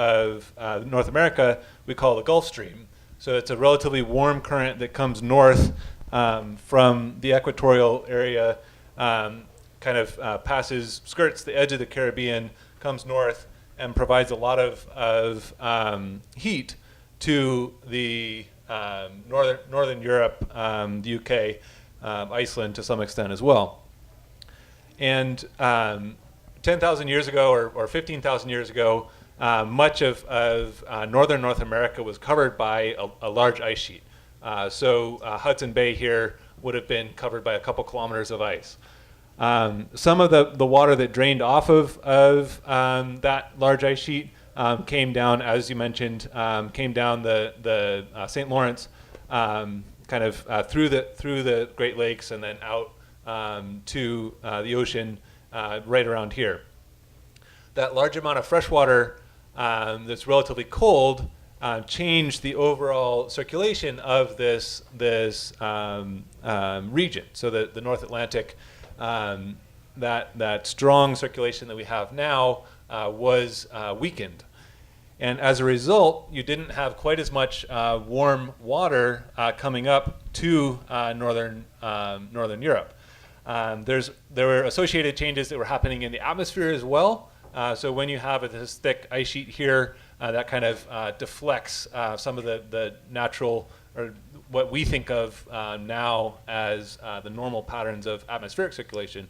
North America we call the Gulf Stream. So it's a relatively warm current that comes north from the equatorial area, kind of skirts the edge of the Caribbean, comes north, and provides a lot of heat to the Northern Europe, the UK, Iceland to some extent as well. And 10,000 years ago or 15,000 years ago, much of northern North America was covered by a large ice sheet. So Hudson Bay here would have been covered by a couple kilometers of ice. Some of the water that drained off of that large ice sheet came down, as you mentioned, came down the St. Lawrence, kind of through the Great Lakes and then out to the ocean right around here. That large amount of fresh water that's relatively cold changed the overall circulation of this region. So the North Atlantic, that strong circulation that we have now was weakened. And as a result, you didn't have quite as much warm water coming up to northern Europe. There were associated changes that were happening in the atmosphere as well. So when you have this thick ice sheet here, that kind of deflects some of the natural, or what we think of now as the normal patterns of atmospheric circulation.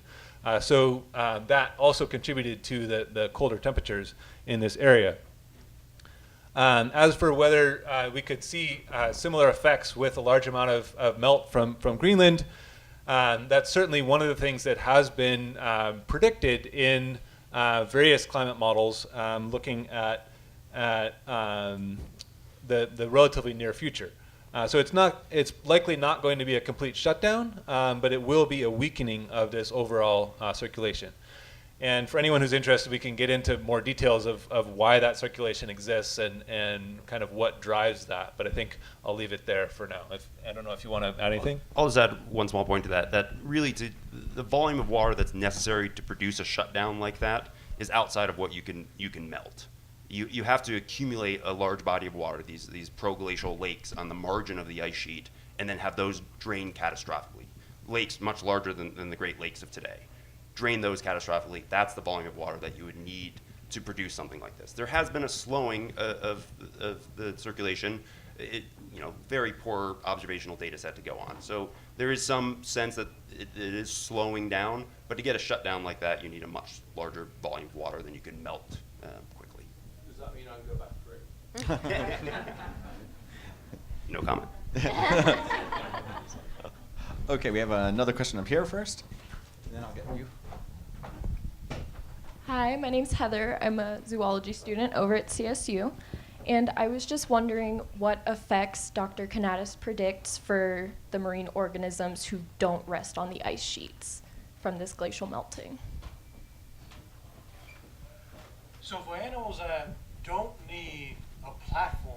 So that also contributed to the colder temperatures in this area. As for whether we could see similar effects with a large amount of melt from Greenland, that's certainly one of the things that has been predicted in various climate models looking at the relatively near future. So it's likely not going to be a complete shutdown, but it will be a weakening of this overall circulation. And for anyone who's interested, we can get into more details of why that circulation exists and kind of what drives that. But I think I'll leave it there for now. I don't know if you want to add anything. I'll just add one small point to that. That really, the volume of water that's necessary to produce a shutdown like that is outside of what you can melt. You have to accumulate a large body of water, these proglacial lakes on the margin of the ice sheet, and then have those drain catastrophically. Lakes much larger than the Great Lakes of today. Drain those catastrophically. That's the volume of water that you would need to produce something like this. There has been a slowing of the circulation. Very poor observational data set to go on. So there is some sense that it is slowing down, but to get a shutdown like that, you need a much larger volume of water than you can melt quickly. Does that mean I can go back to Britain? No comment. Okay, we have another question up here first, and then I'll get you. Hi, my name's Heather. I'm a zoology student over at CSU. And I was just wondering what effects Dr. Kanatous predicts for the marine organisms who don't rest on the ice sheets from this glacial melting. So for animals that don't need a platform,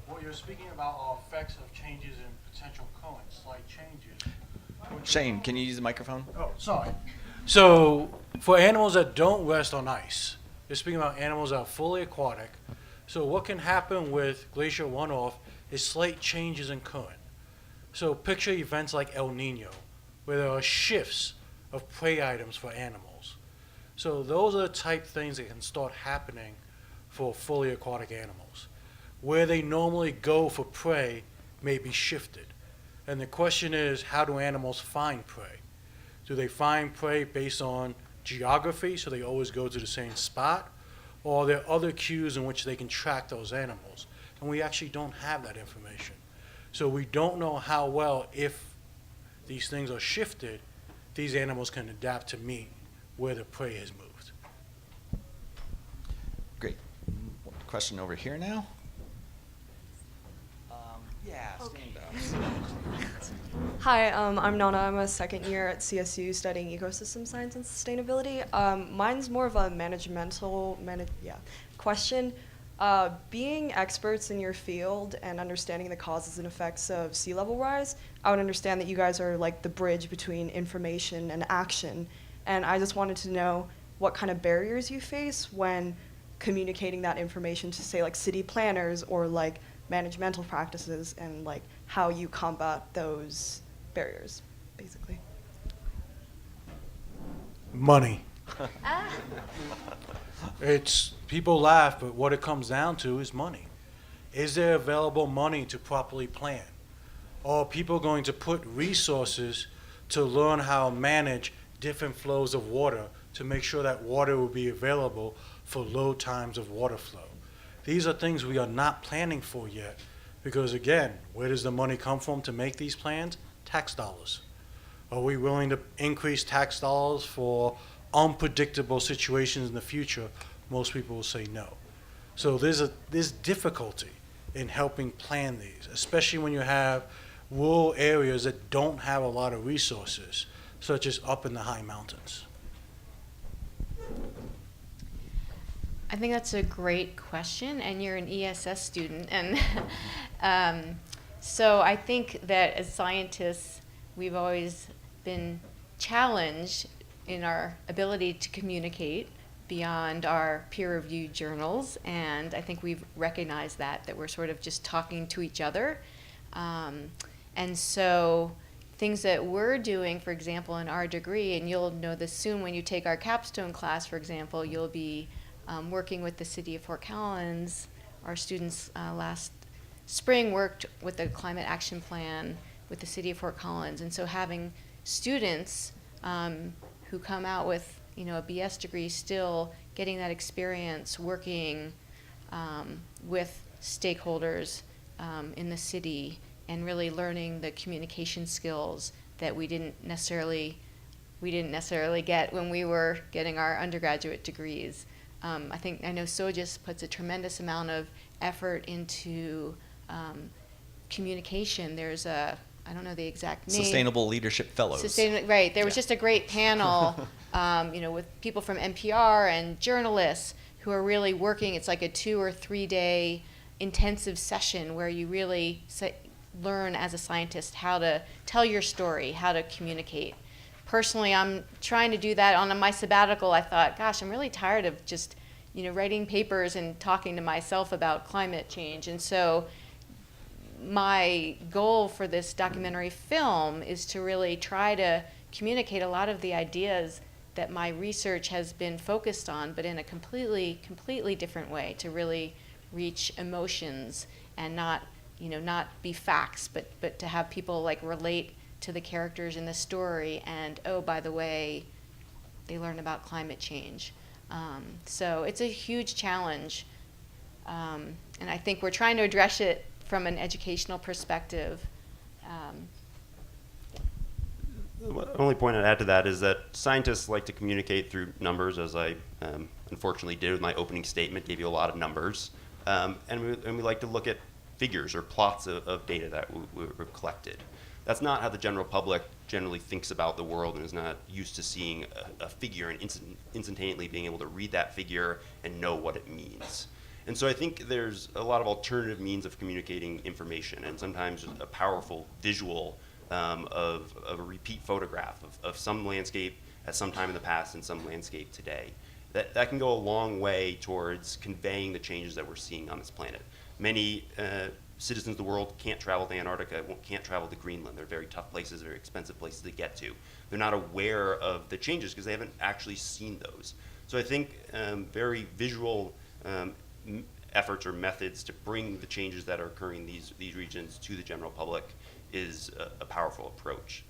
what you're speaking about are effects of changes in potential currents, slight changes. Shane, can you use the microphone? Oh, sorry. So for animals that don't rest on ice, you're speaking about animals that are fully aquatic. So what can happen with glacial runoff is slight changes in current. So picture events like El Nino, where there are shifts of prey items for animals. So those are the type things that can start happening for fully aquatic animals. Where they normally go for prey may be shifted. And the question is, how do animals find prey? Do they find prey based on geography, so they always go to the same spot? Or are there other cues in which they can track those animals? And we actually don't have that information. So we don't know how well, if these things are shifted, these animals can adapt to meet where the prey has moved. Great. Question over here now. Yeah, stand up. Hi, I'm Nana. I'm a second year at CSU studying ecosystem science and sustainability. Mine's more of a question. Being experts in your field and understanding the causes and effects of sea level rise, I would understand that you guys are like the bridge between information and action. And I just wanted to know what kind of barriers you face when communicating that information to, say, like city planners or like managemental practices, and like how you combat those barriers, basically. Money. It's, people laugh, but what it comes down to is money. Is there available money to properly plan? Or are people going to put resources to learn how to manage different flows of water to make sure that water will be available for low times of water flow? These are things we are not planning for yet, because again, where does the money come from to make these plans? Tax dollars. Are we willing to increase tax dollars for unpredictable situations in the future? Most people will say no. So there's difficulty in helping plan these, especially when you have rural areas that don't have a lot of resources, such as up in the high mountains. I think that's a great question, and you're an ESS student, and so I think that as scientists, we've always been challenged in our ability to communicate beyond our peer-reviewed journals, and I think we've recognized that we're sort of just talking to each other. And so things that we're doing, for example, in our degree, and you'll know this soon when you take our capstone class, for example, you'll be working with the city of Fort Collins. Our students last spring worked with the climate action plan with the city of Fort Collins, and so having students who come out with a BS degree still getting that experience working with stakeholders in the city and really learning the communication skills that we didn't necessarily get when we were getting our undergraduate degrees. I know SoGES puts a tremendous amount of effort into communication. There's I don't know the exact name. Sustainable Leadership Fellows. Right. There was just a great panel, with people from NPR and journalists who are really working. It's like a 2 or 3 day intensive session where you really learn as a scientist how to tell your story, how to communicate. Personally, I'm trying to do that on my sabbatical. I thought, gosh, I'm really tired of just, writing papers and talking to myself about climate change. And so my goal for this documentary film is to really try to communicate a lot of the ideas that my research has been focused on, but in a completely different way, to really reach emotions and not be facts, but to have people like relate to the characters in the story, and oh, by the way, they learn about climate change. So it's a huge challenge, and I think we're trying to address it from an educational perspective. The only point I'd add to that is that scientists like to communicate through numbers, as I unfortunately did with my opening statement, gave you a lot of numbers. And we like to look at figures or plots of data that were collected. That's not how the general public generally thinks about the world and is not used to seeing a figure and instantaneously being able to read that figure and know what it means. And so I think there's a lot of alternative means of communicating information, and sometimes a powerful visual of a repeat photograph of some landscape at some time in the past and some landscape today. That can go a long way towards conveying the changes that we're seeing on this planet. Many citizens of the world can't travel to Antarctica, can't travel to Greenland. They're very tough places, very expensive places to get to. They're not aware of the changes because they haven't actually seen those. So I think very visual efforts or methods to bring the changes that are occurring in these regions to the general public is a powerful approach.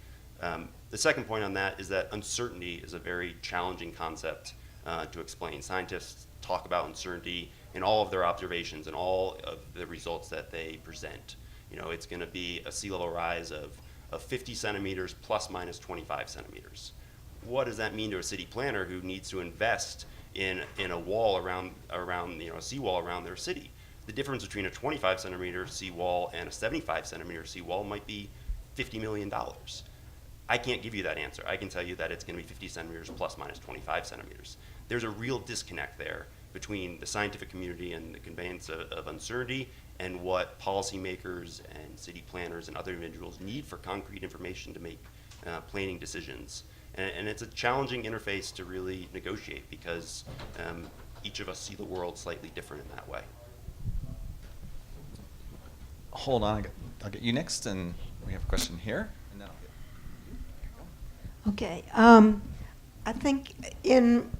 The second point on that is that uncertainty is a very challenging concept to explain. Scientists talk about uncertainty in all of their observations and all of the results that they present. You know, it's going to be a sea level rise of 50 centimeters plus minus 25 centimeters. What does that mean to a city planner who needs to invest in a wall around a seawall around their city? The difference between a 25 centimeter seawall and a 75 centimeter seawall might be $50 million. I can't give you that answer. I can tell you that it's going to be 50 centimeters plus minus 25 centimeters. There's a real disconnect there between the scientific community and the conveyance of uncertainty and what policymakers and city planners and other individuals need for concrete information to make planning decisions. And it's a challenging interface to really negotiate because each of us see the world slightly different in that way. Hold on, I'll get you next, and we have a question here, and then I'll get you. Okay. I think in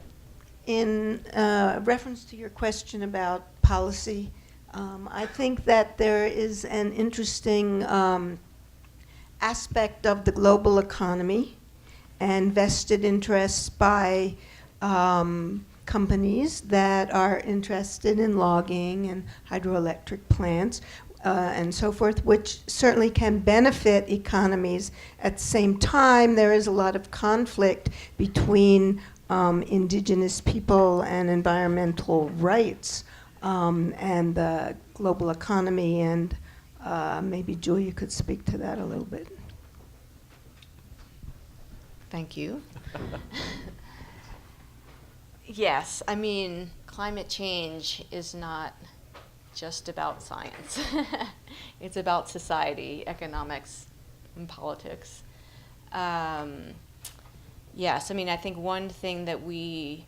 reference to your question about policy, I think that there is an interesting aspect of the global economy and vested interests by companies that are interested in logging and hydroelectric plants and so forth, which certainly can benefit economies. At the same time, there is a lot of conflict between indigenous people and environmental rights and the global economy, and maybe Julia could speak to that a little bit. Thank you. Yes, I mean, climate change is not just about science. It's about society, economics, and politics. Yes, I mean, I think one thing that we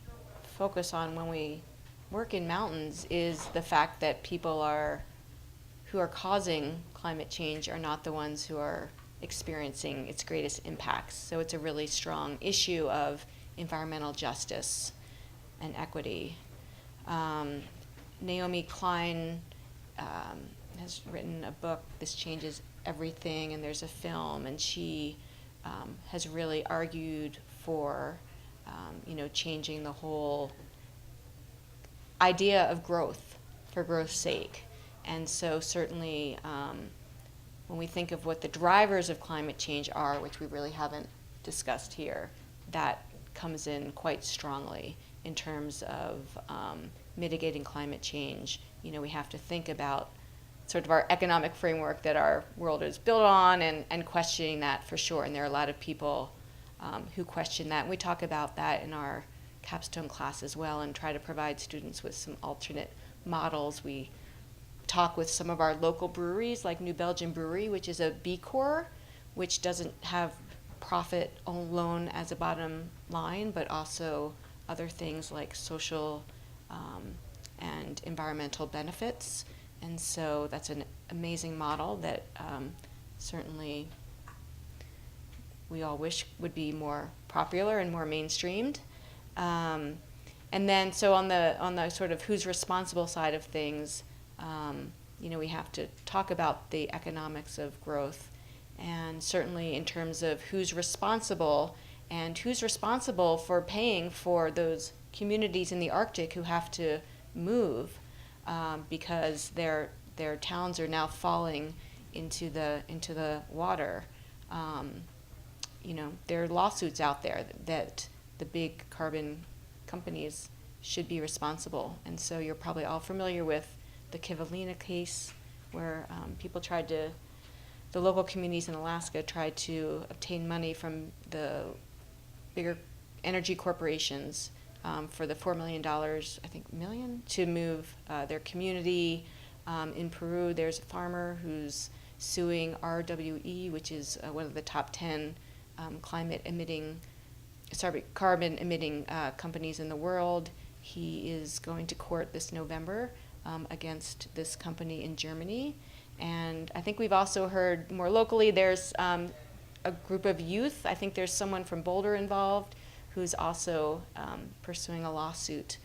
focus on when we work in mountains is the fact that people who are causing climate change are not the ones who are experiencing its greatest impacts. So it's a really strong issue of environmental justice and equity. Naomi Klein has written a book, This Changes Everything, and there's a film, and she has really argued for changing the whole idea of growth for growth's sake. And so certainly when we think of what the drivers of climate change are, which we really haven't discussed here, that comes in quite strongly in terms of mitigating climate change. We have to think about sort of our economic framework that our world is built on and questioning that for sure. And there are a lot of people who question that. And we talk about that in our capstone class as well and try to provide students with some alternate models. We talk with some of our local breweries, like New Belgium Brewery, which is a B Corp, which doesn't have profit alone as a bottom line, but also other things like social and environmental benefits. And so that's an amazing model that certainly we all wish would be more popular and more mainstreamed. And then so on the sort of who's responsible side of things, we have to talk about the economics of growth, and certainly in terms of who's responsible for paying for those communities in the Arctic who have to move because their towns are now falling into the water. There are lawsuits out there that the big carbon companies should be responsible, and so you're probably all familiar with the the Kivalina case, where the local communities in Alaska tried to obtain money from the bigger energy corporations for the $4 million, to move their community. In Peru, there's a farmer who's suing RWE, which is one of the top 10 carbon emitting companies in the world. He is going to court this November against this company in Germany. And I think we've also heard more locally, there's a group of youth, I think there's someone from Boulder involved, who's also pursuing a lawsuit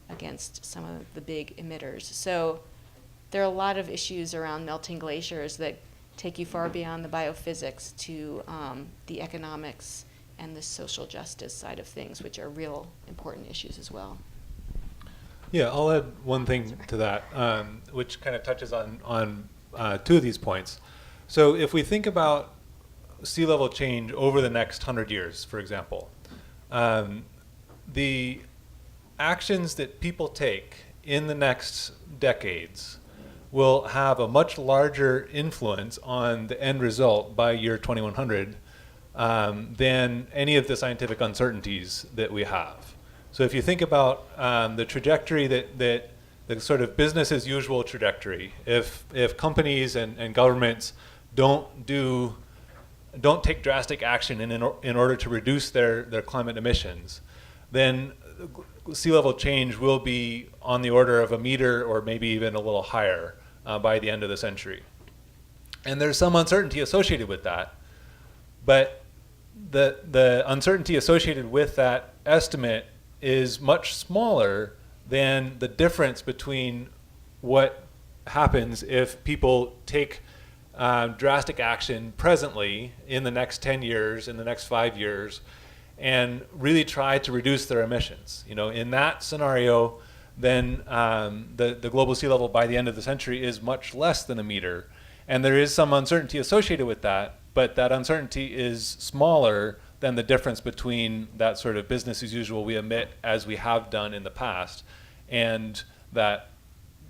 against some of the big emitters. So there are a lot of issues around melting glaciers that take you far beyond the biophysics to the economics and the social justice side of things, which are real important issues as well. Yeah, I'll add one thing to that, which kind of touches on two of these points. So if we think about sea level change over the next 100 years, for example, the actions that people take in the next decades will have a much larger influence on the end result by year 2100 than any of the scientific uncertainties that we have. So if you think about the trajectory that the sort of business as usual trajectory, if companies and governments don't take drastic action in order to reduce their climate emissions, then sea level change will be on the order of a meter or maybe even a little higher by the end of the century. And there's some uncertainty associated with that, but the uncertainty associated with that estimate is much smaller than the difference between what happens if people take drastic action presently in the next 10 years, in the next 5 years, and really try to reduce their emissions. In that scenario, then the global sea level by the end of the century is much less than a meter. And there is some uncertainty associated with that, but that uncertainty is smaller than the difference between that sort of business as usual we emit as we have done in the past and that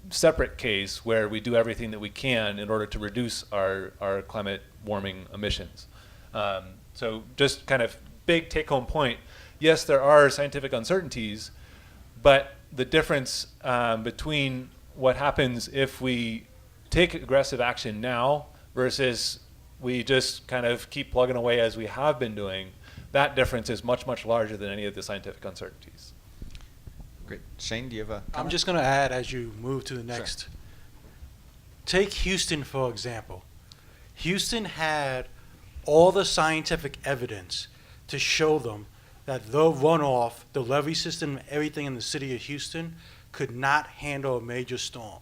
separate case where we do everything that we can in order to reduce our climate warming emissions. So just kind of big take-home point, yes, there are scientific uncertainties, but the difference between what happens if we take aggressive action now versus we just kind of keep plugging away as we have been doing, that difference is much, much larger than any of the scientific uncertainties. Great. Shane, do you have a comment? I'm just going to add as you move to the next. Sure. Take Houston, for example. Houston had all the scientific evidence to show them that the runoff, the levee system, everything in the city of Houston could not handle a major storm.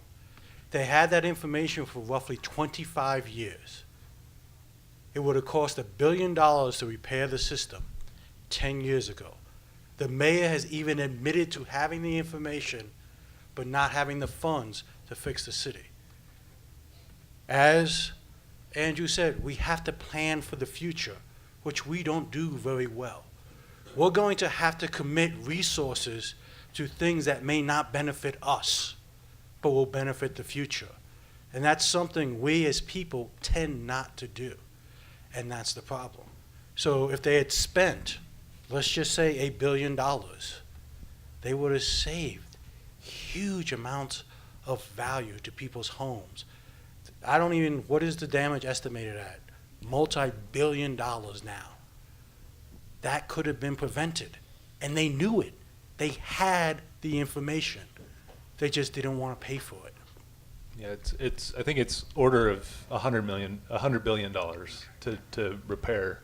They had that information for roughly 25 years. It would have cost $1 billion to repair the system 10 years ago. The mayor has even admitted to having the information, but not having the funds to fix the city. As Andrew said, we have to plan for the future, which we don't do very well. We're going to have to commit resources to things that may not benefit us, but will benefit the future. And that's something we as people tend not to do. And that's the problem. So if they had spent, let's just say $1 billion, they would have saved huge amounts of value to people's homes. What is the damage estimated at? Multi-billion dollars now. That could have been prevented. And they knew it. They had the information. They just didn't want to pay for it. Yeah, I think it's order of $100 billion to repair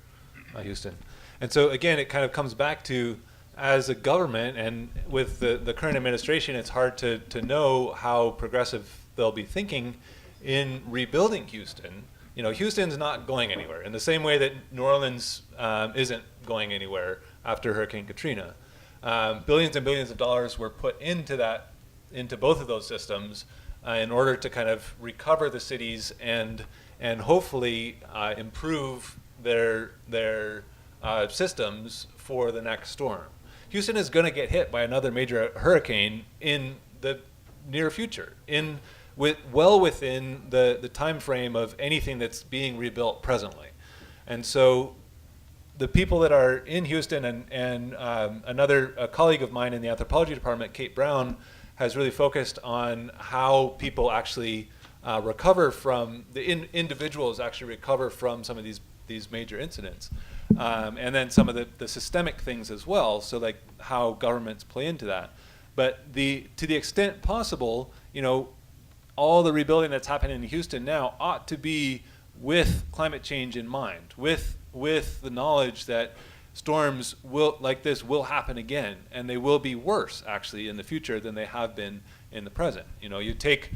Houston. And so again, it kind of comes back to, as a government and with the current administration, it's hard to know how progressive they'll be thinking in rebuilding Houston. Houston's not going anywhere in the same way that New Orleans isn't going anywhere after Hurricane Katrina. Billions and billions of dollars were put into both of those systems in order to kind of recover the cities and hopefully improve their systems for the next storm. Houston is going to get hit by another major hurricane in the near future, in well within the time frame of anything that's being rebuilt presently. And so the people that are in Houston and a colleague of mine in the anthropology department, Kate Brown, has really focused on how people actually recover from, individuals actually recover from some of these major incidents. And then some of the systemic things as well, so like how governments play into that. But to the extent possible, all the rebuilding that's happening in Houston now ought to be with climate change in mind, with the knowledge that storms like this will happen again, and they will be worse actually in the future than they have been in the present. You take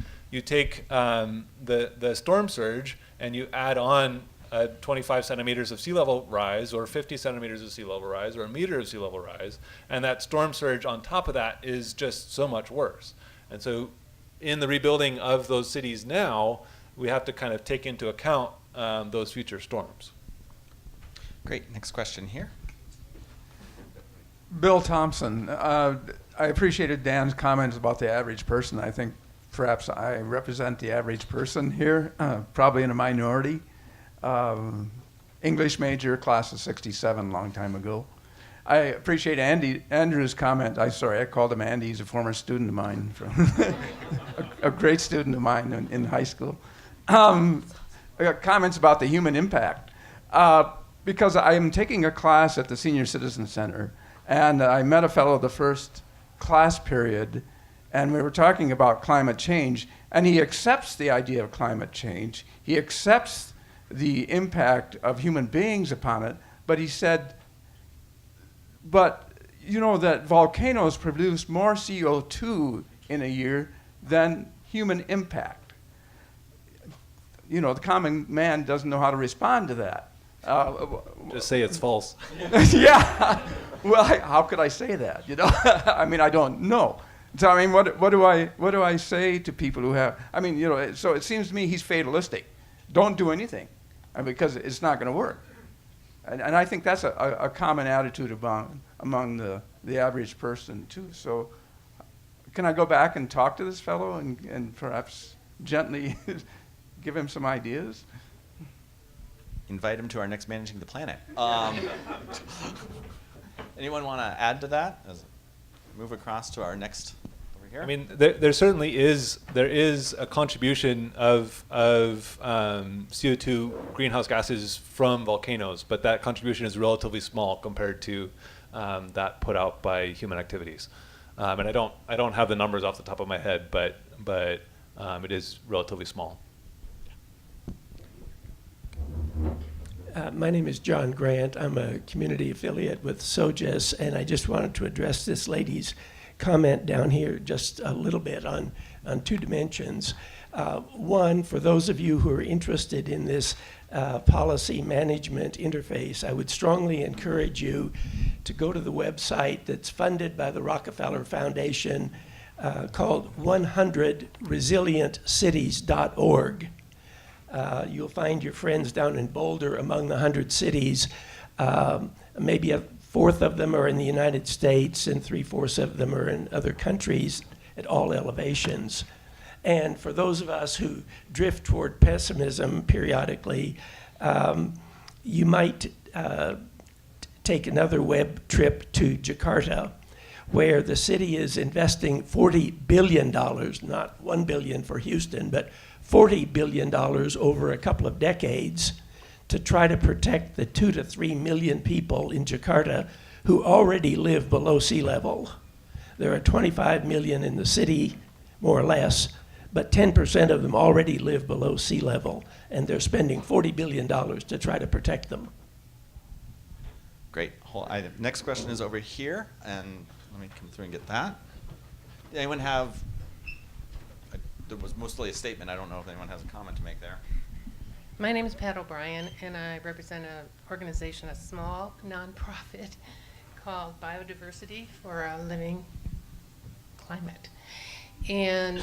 the storm surge and you add on 25 centimeters of sea level rise, or 50 centimeters of sea level rise, or a meter of sea level rise, and that storm surge on top of that is just so much worse. And so in the rebuilding of those cities now, we have to kind of take into account those future storms. Great. Next question here. Bill Thompson. I appreciated Dan's comments about the average person. I think perhaps I represent the average person here, probably in a minority. English major, class of 67, long time ago. I appreciate Andrew's comment. I called him Andy. He's a former student of mine, a great student of mine in high school. I got comments about the human impact. Because I am taking a class at the Senior Citizen Center, and I met a fellow the first class period, and we were talking about climate change, and he accepts the idea of climate change. He accepts the impact of human beings upon it, but he said, but that volcanoes produce more CO2 in a year than human impact. The common man doesn't know how to respond to that. Just say it's false. Yeah. Well, how could I say that? I mean, I don't know. So I mean, what do I say to people who have? I mean, so it seems to me he's fatalistic. Don't do anything, because it's not going to work. And I think that's a common attitude among the average person too. So, can I go back and talk to this fellow and perhaps gently give him some ideas? Invite him to our next Managing the Planet. Anyone want to add to that? Move across to our next over here. I mean, there certainly is a contribution of CO2 greenhouse gases from volcanoes, but that contribution is relatively small compared to that put out by human activities. And I don't have the numbers off the top of my head, but it is relatively small. My name is John Grant. I'm a community affiliate with SoGES, and I just wanted to address this lady's comment down here just a little bit on two dimensions. One, for those of you who are interested in this policy management interface, I would strongly encourage you to go to the website that's funded by the Rockefeller Foundation called 100resilientcities.org. You'll find your friends down in Boulder among the 100 cities. Maybe a fourth of them are in the United States and 3/4 of them are in other countries at all elevations. And for those of us who drift toward pessimism periodically, you might take another web trip to Jakarta, where the city is investing $40 billion, not $1 billion for Houston, but $40 billion over a couple of decades to try to protect the 2 to 3 million people in Jakarta who already live below sea level. There are 25 million in the city, more or less, but 10% of them already live below sea level, and they're spending $40 billion to try to protect them. Great. Next question is over here, and let me come through and get that. Anyone have? There was mostly a statement. I don't know if anyone has a comment to make there. My name is Pat O'Brien, and I represent an organization, a small nonprofit called Biodiversity for a Living Climate. And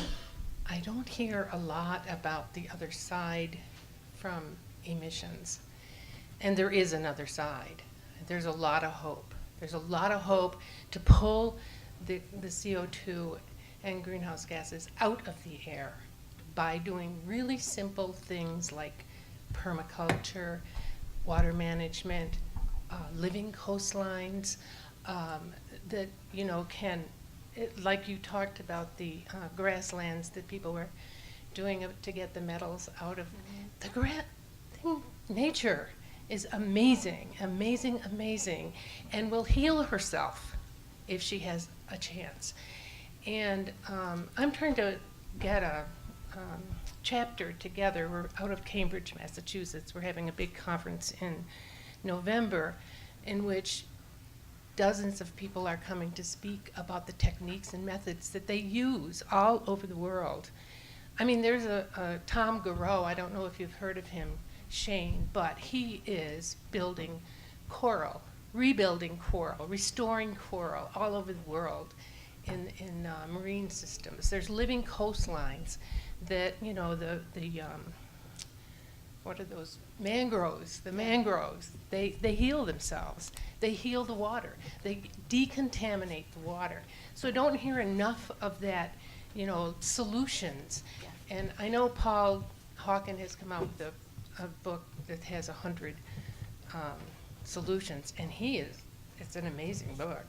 I don't hear a lot about the other side from emissions. And there is another side. There's a lot of hope. There's a lot of hope to pull the CO2 and greenhouse gases out of the air. by doing really simple things like permaculture, water management, living coastlines, that, you know, like you talked about the grasslands that people were doing to get the metals out of. Nature is amazing, amazing, amazing, and will heal herself if she has a chance. And I'm trying to get a chapter together. We're out of Cambridge, Massachusetts. We're having a big conference in November in which dozens of people are coming to speak about the techniques and methods that they use all over the world. I mean, there's a Tom Garreau, I don't know if you've heard of him, Shane, but he is building coral, rebuilding coral, restoring coral all over the world in marine systems. There's living coastlines that, you know, what are those? Mangroves, the mangroves, they heal themselves. They heal the water. They decontaminate the water. So I don't hear enough of that, you know, solutions. Yeah. And I know Paul Hawken has come out with a book that has 100 solutions, and it's an amazing book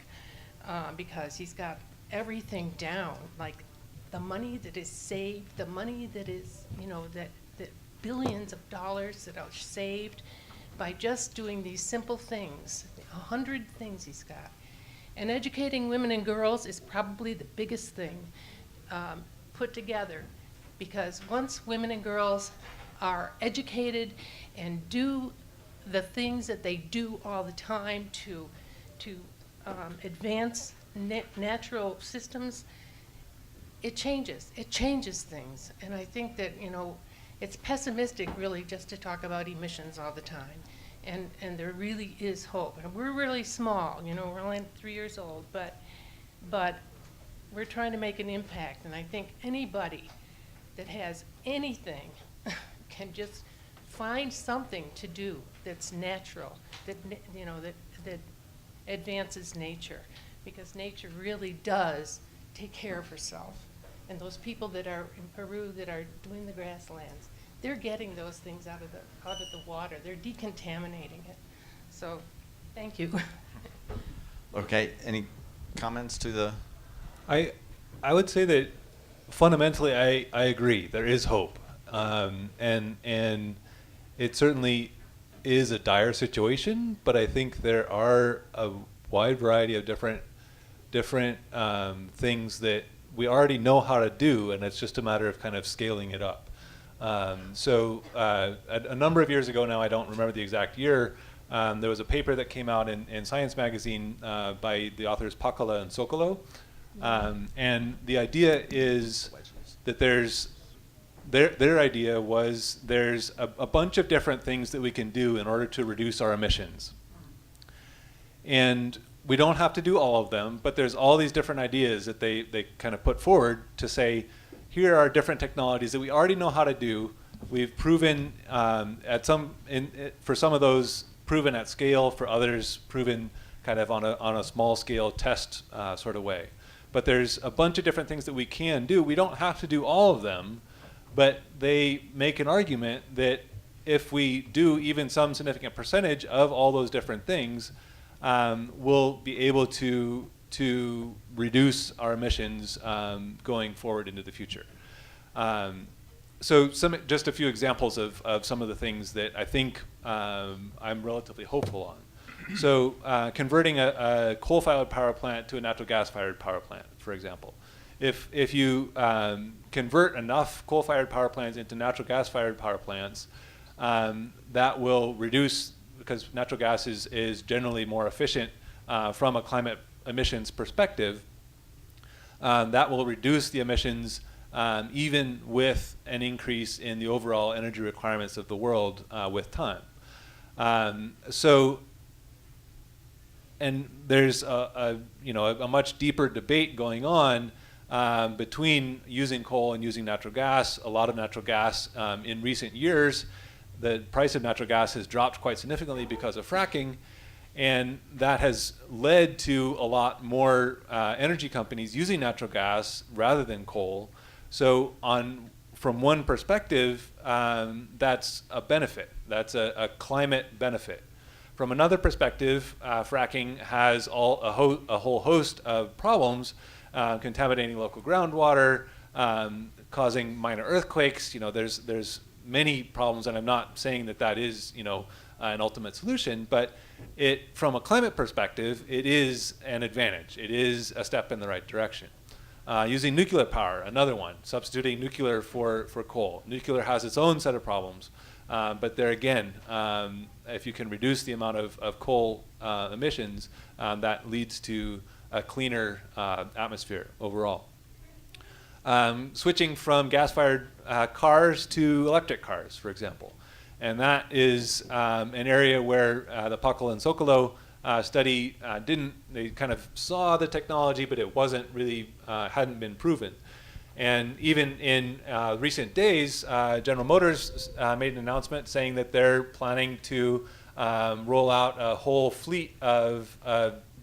because he's got everything down, like the money that is saved, the money that is, you know, that billions of dollars that are saved by just doing these simple things, 100 things he's got. And educating women and girls is probably the biggest thing put together, because once women and girls are educated and do the things that they do all the time to advance natural systems, it changes things. And I think that, you know, it's pessimistic really just to talk about emissions all the time. And there really is hope. And we're really small, you know, we're only 3 years old, but we're trying to make an impact. And I think anybody that has anything can just find something to do that's natural, that, you know, that advances nature, because nature really does take care of herself. And those people that are in Peru that are doing the grasslands, they're getting those things out of the water. They're decontaminating it. So, thank you. Okay, any comments to the? I would say that fundamentally I agree. There is hope, and it certainly is a dire situation. But I think there are a wide variety of different things that we already know how to do, and it's just a matter of kind of scaling it up. So a number of years ago now, I don't remember the exact year, there was a paper that came out in Science magazine by the authors Pakala and Sokolo. And the idea is that their idea was there's a bunch of different things that we can do in order to reduce our emissions. And we don't have to do all of them, but there's all these different ideas that they kind of put forward to say, here are different technologies that we already know how to do. We've proven for some of those, proven at scale, for others proven kind of on a small scale test sort of way. But there's a bunch of different things that we can do. We don't have to do all of them, but they make an argument that if we do even some significant percentage of all those different things, we'll be able to reduce our emissions going forward into the future. So just a few examples of some of the things that I think I'm relatively hopeful on. So converting a coal-fired power plant to a natural gas-fired power plant, for example. If you convert enough coal-fired power plants into natural gas-fired power plants, that will reduce, because natural gas is generally more efficient from a climate emissions perspective, that will reduce the emissions even with an increase in the overall energy requirements of the world with time. And there's a much deeper debate going on between using coal and using natural gas. A lot of natural gas in recent years, the price of natural gas has dropped quite significantly because of fracking, and that has led to a lot more energy companies using natural gas rather than coal. So on from one perspective, that's a benefit. That's a climate benefit. From another perspective, fracking has a whole host of problems, contaminating local groundwater, causing minor earthquakes. There's many problems, and I'm not saying that is, an ultimate solution, but from a climate perspective, it is an advantage. It is a step in the right direction. Using nuclear power, another one, substituting nuclear for coal. Nuclear has its own set of problems, but there again, if you can reduce the amount of coal emissions, that leads to a cleaner atmosphere overall. Switching from gas-fired cars to electric cars, for example. And that is an area where the Pakal and Sokolow study they kind of saw the technology, but it wasn't really, hadn't been proven. And even in recent days, General Motors made an announcement saying that they're planning to roll out a whole fleet of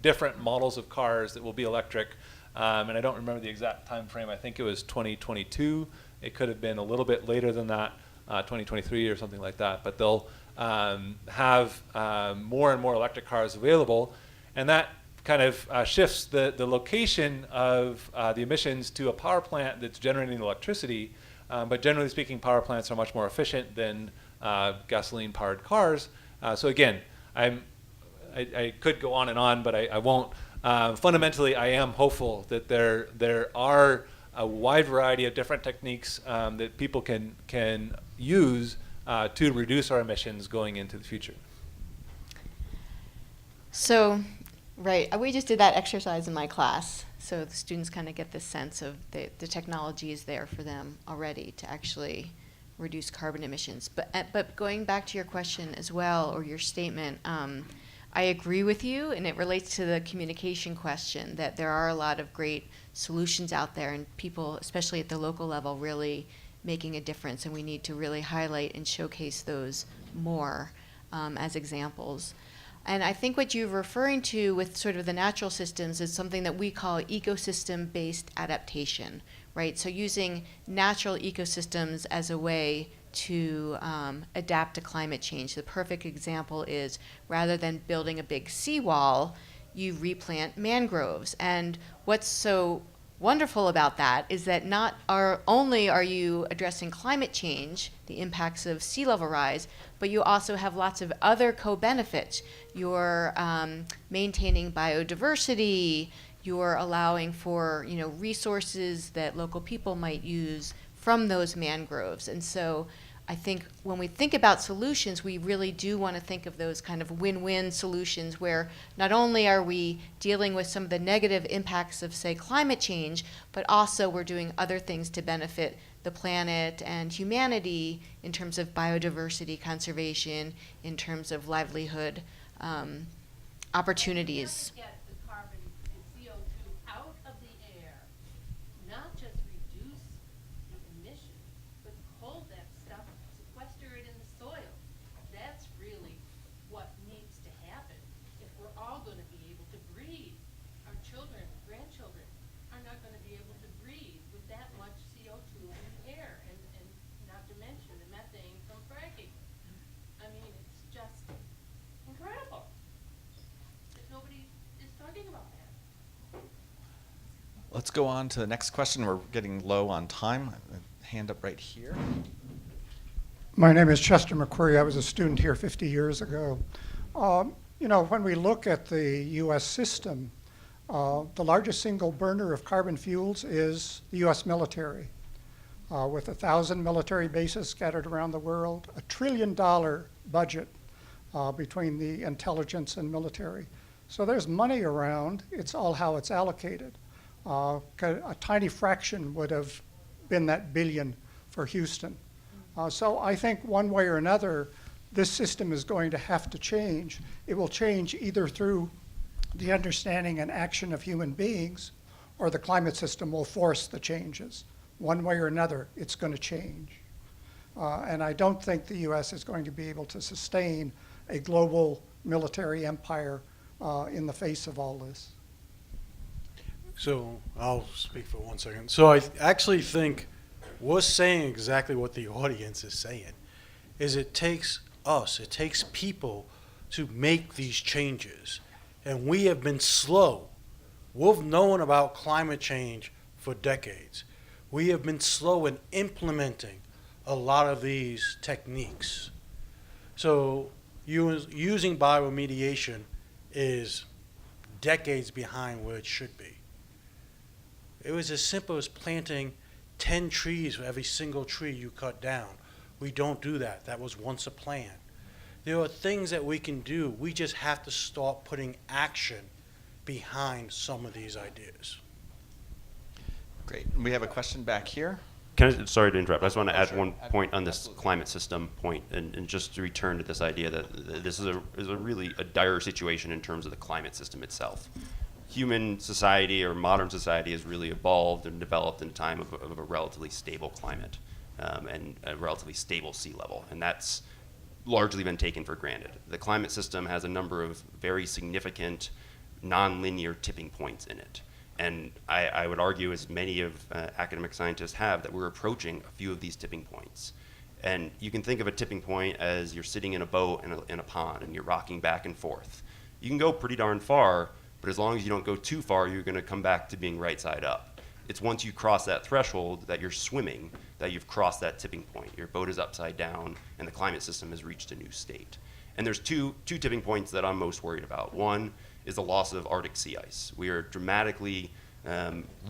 different models of cars that will be electric. And I don't remember the exact time frame. I think it was 2022. It could have been a little bit later than that, 2023 or something like that. But they'll have more and more electric cars available. And that kind of shifts the location of the emissions to a power plant that's generating electricity. But generally speaking, power plants are much more efficient than gasoline-powered cars. So again, I could go on, but I won't. Fundamentally, I am hopeful that there are a wide variety of different techniques that people can use to reduce our emissions going into the future. So, right, we just did that exercise in my class. So the students kind of get this sense of the technology is there for them already to actually reduce carbon emissions. But going back to your question as well, or your statement, I agree with you, and it relates to the communication question, that there are a lot of great solutions out there, and people, especially at the local level, really making a difference, and we need to really highlight and showcase those more as examples. And I think what you're referring to with sort of the natural systems is something that we call ecosystem-based adaptation, right? So using natural ecosystems as a way to adapt to climate change. The perfect example is, rather than building a big seawall, you replant mangroves. And what's so wonderful about that is that not only are you addressing climate change, the impacts of sea level rise, but you also have lots of other co-benefits. You're maintaining biodiversity, you're allowing for resources that local people might use from those mangroves. And so I think when we think about solutions, we really do want to think of those kind of win-win solutions where not only are we dealing with some of the negative impacts of, say, climate change, but also we're doing other things to benefit the planet and humanity in terms of biodiversity conservation, in terms of livelihood opportunities. Let's go on to the next question. We're getting low on time. Hand up right here. My name is Chester McQuarrie. I was a student here 50 years ago. When we look at the U.S. system, the largest single burner of carbon fuels is the U.S. military. With 1,000 military bases scattered around the world, $1 trillion budget between the intelligence and military. So there's money around. It's all how it's allocated. A tiny fraction would have been that billion for Houston. So I think one way or another, this system is going to have to change. It will change either through the understanding and action of human beings, or the climate system will force the changes. One way or another, it's going to change. And I don't think the U.S. is going to be able to sustain a global military empire in the face of all this. So I'll speak for 1 second. So I actually think we're saying exactly what the audience is saying, is it takes people to make these changes. And we have been slow. We've known about climate change for decades. We have been slow in implementing a lot of these techniques. So using bioremediation is decades behind where it should be. It was as simple as planting 10 trees for every single tree you cut down. We don't do that. That was once a plan. There are things that we can do. We just have to start putting action behind some of these ideas. Great. We have a question back here. Sorry to interrupt. I just want to add one point on this climate system point, and just to return to this idea that this is a really dire situation in terms of the climate system itself. Human society or modern society has really evolved and developed in a time of a relatively stable climate and a relatively stable sea level, and that's largely been taken for granted. The climate system has a number of very significant non-linear tipping points in it. And I would argue, as many of academic scientists have, that we're approaching a few of these tipping points. And you can think of a tipping point as you're sitting in a boat in a pond and you're rocking back and forth. You can go pretty darn far, but as long as you don't go too far, you're going to come back to being right side up. It's once you cross that threshold that you're swimming that you've crossed that tipping point. Your boat is upside down and the climate system has reached a new state. And there's two tipping points that I'm most worried about. One is the loss of Arctic sea ice. We are dramatically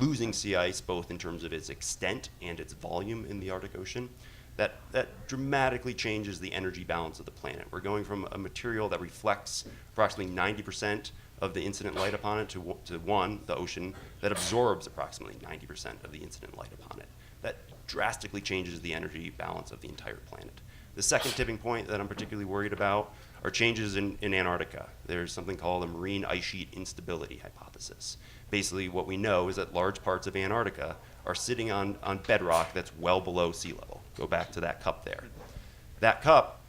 losing sea ice, both in terms of its extent and its volume in the Arctic Ocean. That dramatically changes the energy balance of the planet. We're going from a material that reflects approximately 90% of the incident light upon it to one, the ocean, that absorbs approximately 90% of the incident light upon it. That drastically changes the energy balance of the entire planet. The second tipping point that I'm particularly worried about are changes in Antarctica. There's something called a marine ice sheet instability hypothesis. Basically, what we know is that large parts of Antarctica are sitting on bedrock that's well below sea level. Go back to that cup there. That cup,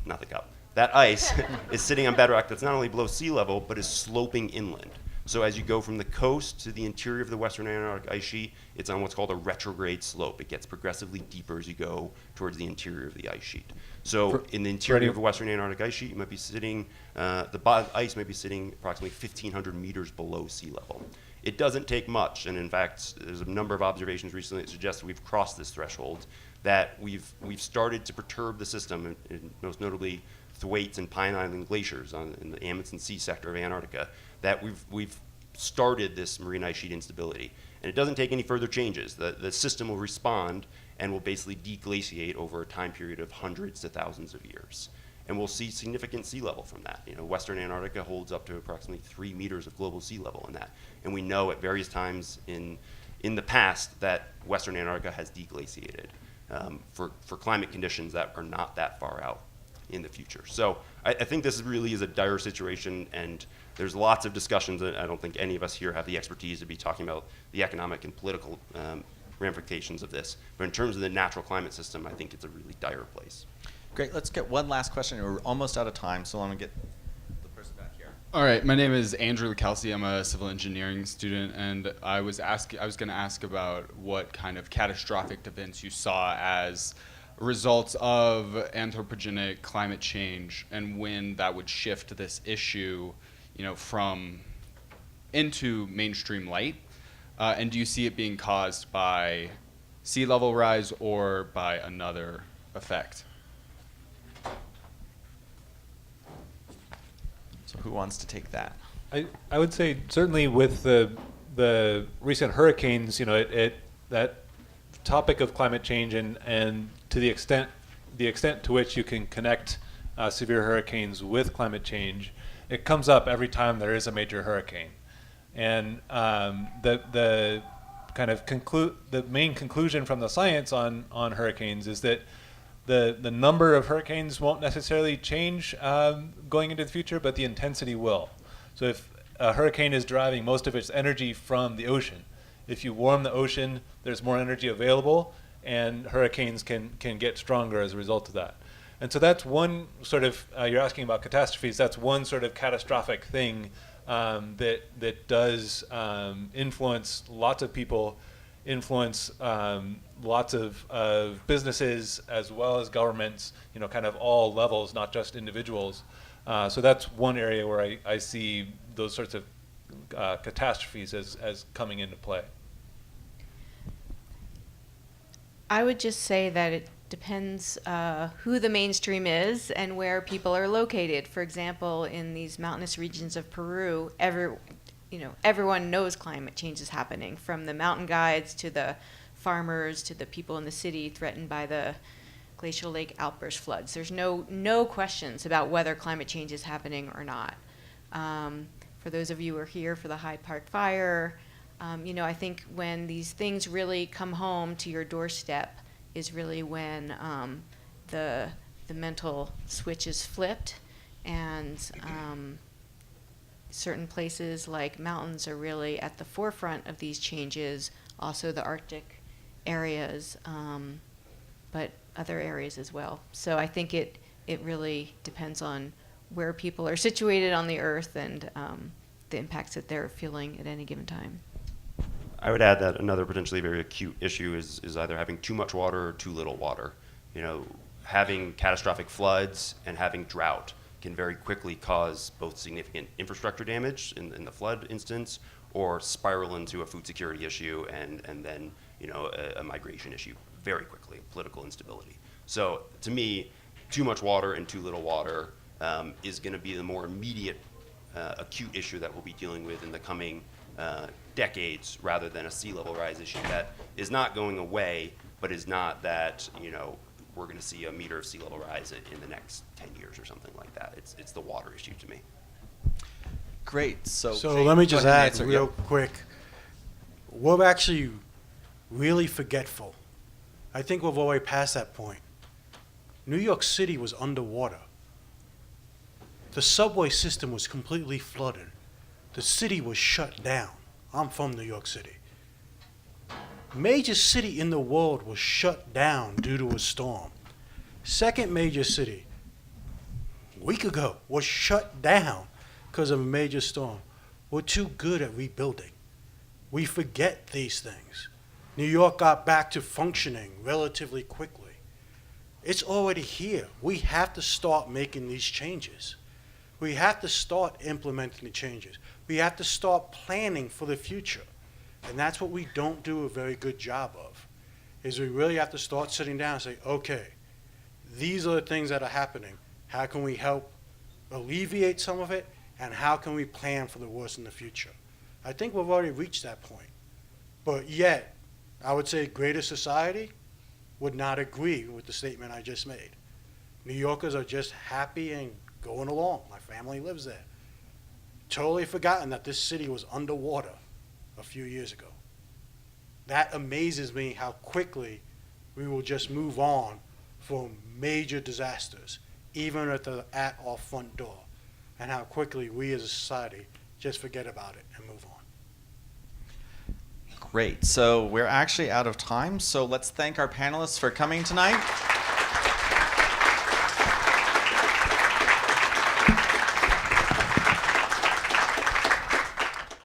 not the cup, that ice is sitting on bedrock that's not only below sea level, but is sloping inland. So as you go from the coast to the interior of the Western Antarctic ice sheet, it's on what's called a retrograde slope. It gets progressively deeper as you go towards the interior of the ice sheet. So in the interior of the Western Antarctic ice sheet, you might be sitting, the ice might be sitting approximately 1,500 meters below sea level. It doesn't take much, and in fact, there's a number of observations recently that suggest that we've crossed this threshold, that we've started to perturb the system, and most notably Thwaites and Pine Island glaciers in the Amundsen Sea sector of Antarctica, that we've started this marine ice sheet instability. And it doesn't take any further changes. The system will respond and will basically deglaciate over a time period of hundreds to thousands of years. And we'll see significant sea level from that. You know, Western Antarctica holds up to approximately 3 meters of global sea level in that. And we know at various times in the past that Western Antarctica has deglaciated for climate conditions that are not that far out in the future. So I think this really is a dire situation, and there's lots of discussions. I don't think any of us here have the expertise to be talking about the economic and political ramifications of this. But in terms of the natural climate system, I think it's a really dire place. Great. Let's get one last question. We're almost out of time, so I'm going to get the person back here. All right. My name is Andrew Kelsey. I'm a civil engineering student, and I was going to ask about what kind of catastrophic events you saw as results of anthropogenic climate change, and when that would shift this issue, from into mainstream light. And do you see it being caused by sea level rise or by another effect? So who wants to take that? I would say certainly with the recent hurricanes, that topic of climate change and to the extent to which you can connect severe hurricanes with climate change, it comes up every time there is a major hurricane. And the kind of the main conclusion from the science on hurricanes is that the number of hurricanes won't necessarily change going into the future, but the intensity will. So if a hurricane is deriving most of its energy from the ocean, if you warm the ocean, there's more energy available, and hurricanes can get stronger as a result of that. And so that's one sort of, you're asking about catastrophes, that's one sort of catastrophic thing that does influence lots of people, influence lots of businesses as well as governments, kind of all levels, not just individuals. So that's one area where I see those sorts of catastrophes as coming into play. I would just say that it depends who the mainstream is and where people are located. For example, in these mountainous regions of Peru, everyone knows climate change is happening, from the mountain guides to the farmers to the people in the city threatened by the Glacial Lake outburst floods. There's no questions about whether climate change is happening or not. For those of you who are here for the Hyde Park fire, I think when these things really come home to your doorstep is really when the mental switch is flipped, and certain places like mountains are really at the forefront of these changes, also the Arctic areas, but other areas as well. So I think it really depends on where people are situated on the earth and the impacts that they're feeling at any given time. I would add that another potentially very acute issue is either having too much water or too little water. Having catastrophic floods and having drought can very quickly cause both significant infrastructure damage in the flood instance, or spiral into a food security issue and then a migration issue very quickly, political instability. So to me, too much water and too little water is going to be the more immediate acute issue that we'll be dealing with in the coming decades, rather than a sea level rise issue that is not going away, but is not that we're going to see a meter of sea level rise in the next 10 years or something like that. It's the water issue to me. Great. So let me just add real Yep. quick. We're actually really forgetful. I think we've already passed that point. New York City was underwater. The subway system was completely flooded. The city was shut down. I'm from New York City. Major city in the world was shut down due to a storm. Second major city, a week ago, was shut down because of a major storm. We're too good at rebuilding. We forget these things. New York got back to functioning relatively quickly. It's already here. We have to start making these changes. We have to start implementing the changes. We have to start planning for the future. And that's what we don't do a very good job of, is we really have to start sitting down and say, okay, these are the things that are happening. How can we help alleviate some of it? And how can we plan for the worst in the future? I think we've already reached that point. But yet, I would say greater society would not agree with the statement I just made. New Yorkers are just happy and going along. My family lives there. Totally forgotten that this city was underwater a few years ago. That amazes me, how quickly we will just move on from major disasters, even if they're at our front door, and how quickly we as a society just forget about it and move on. Great. So we're actually out of time. So let's thank our panelists for coming tonight.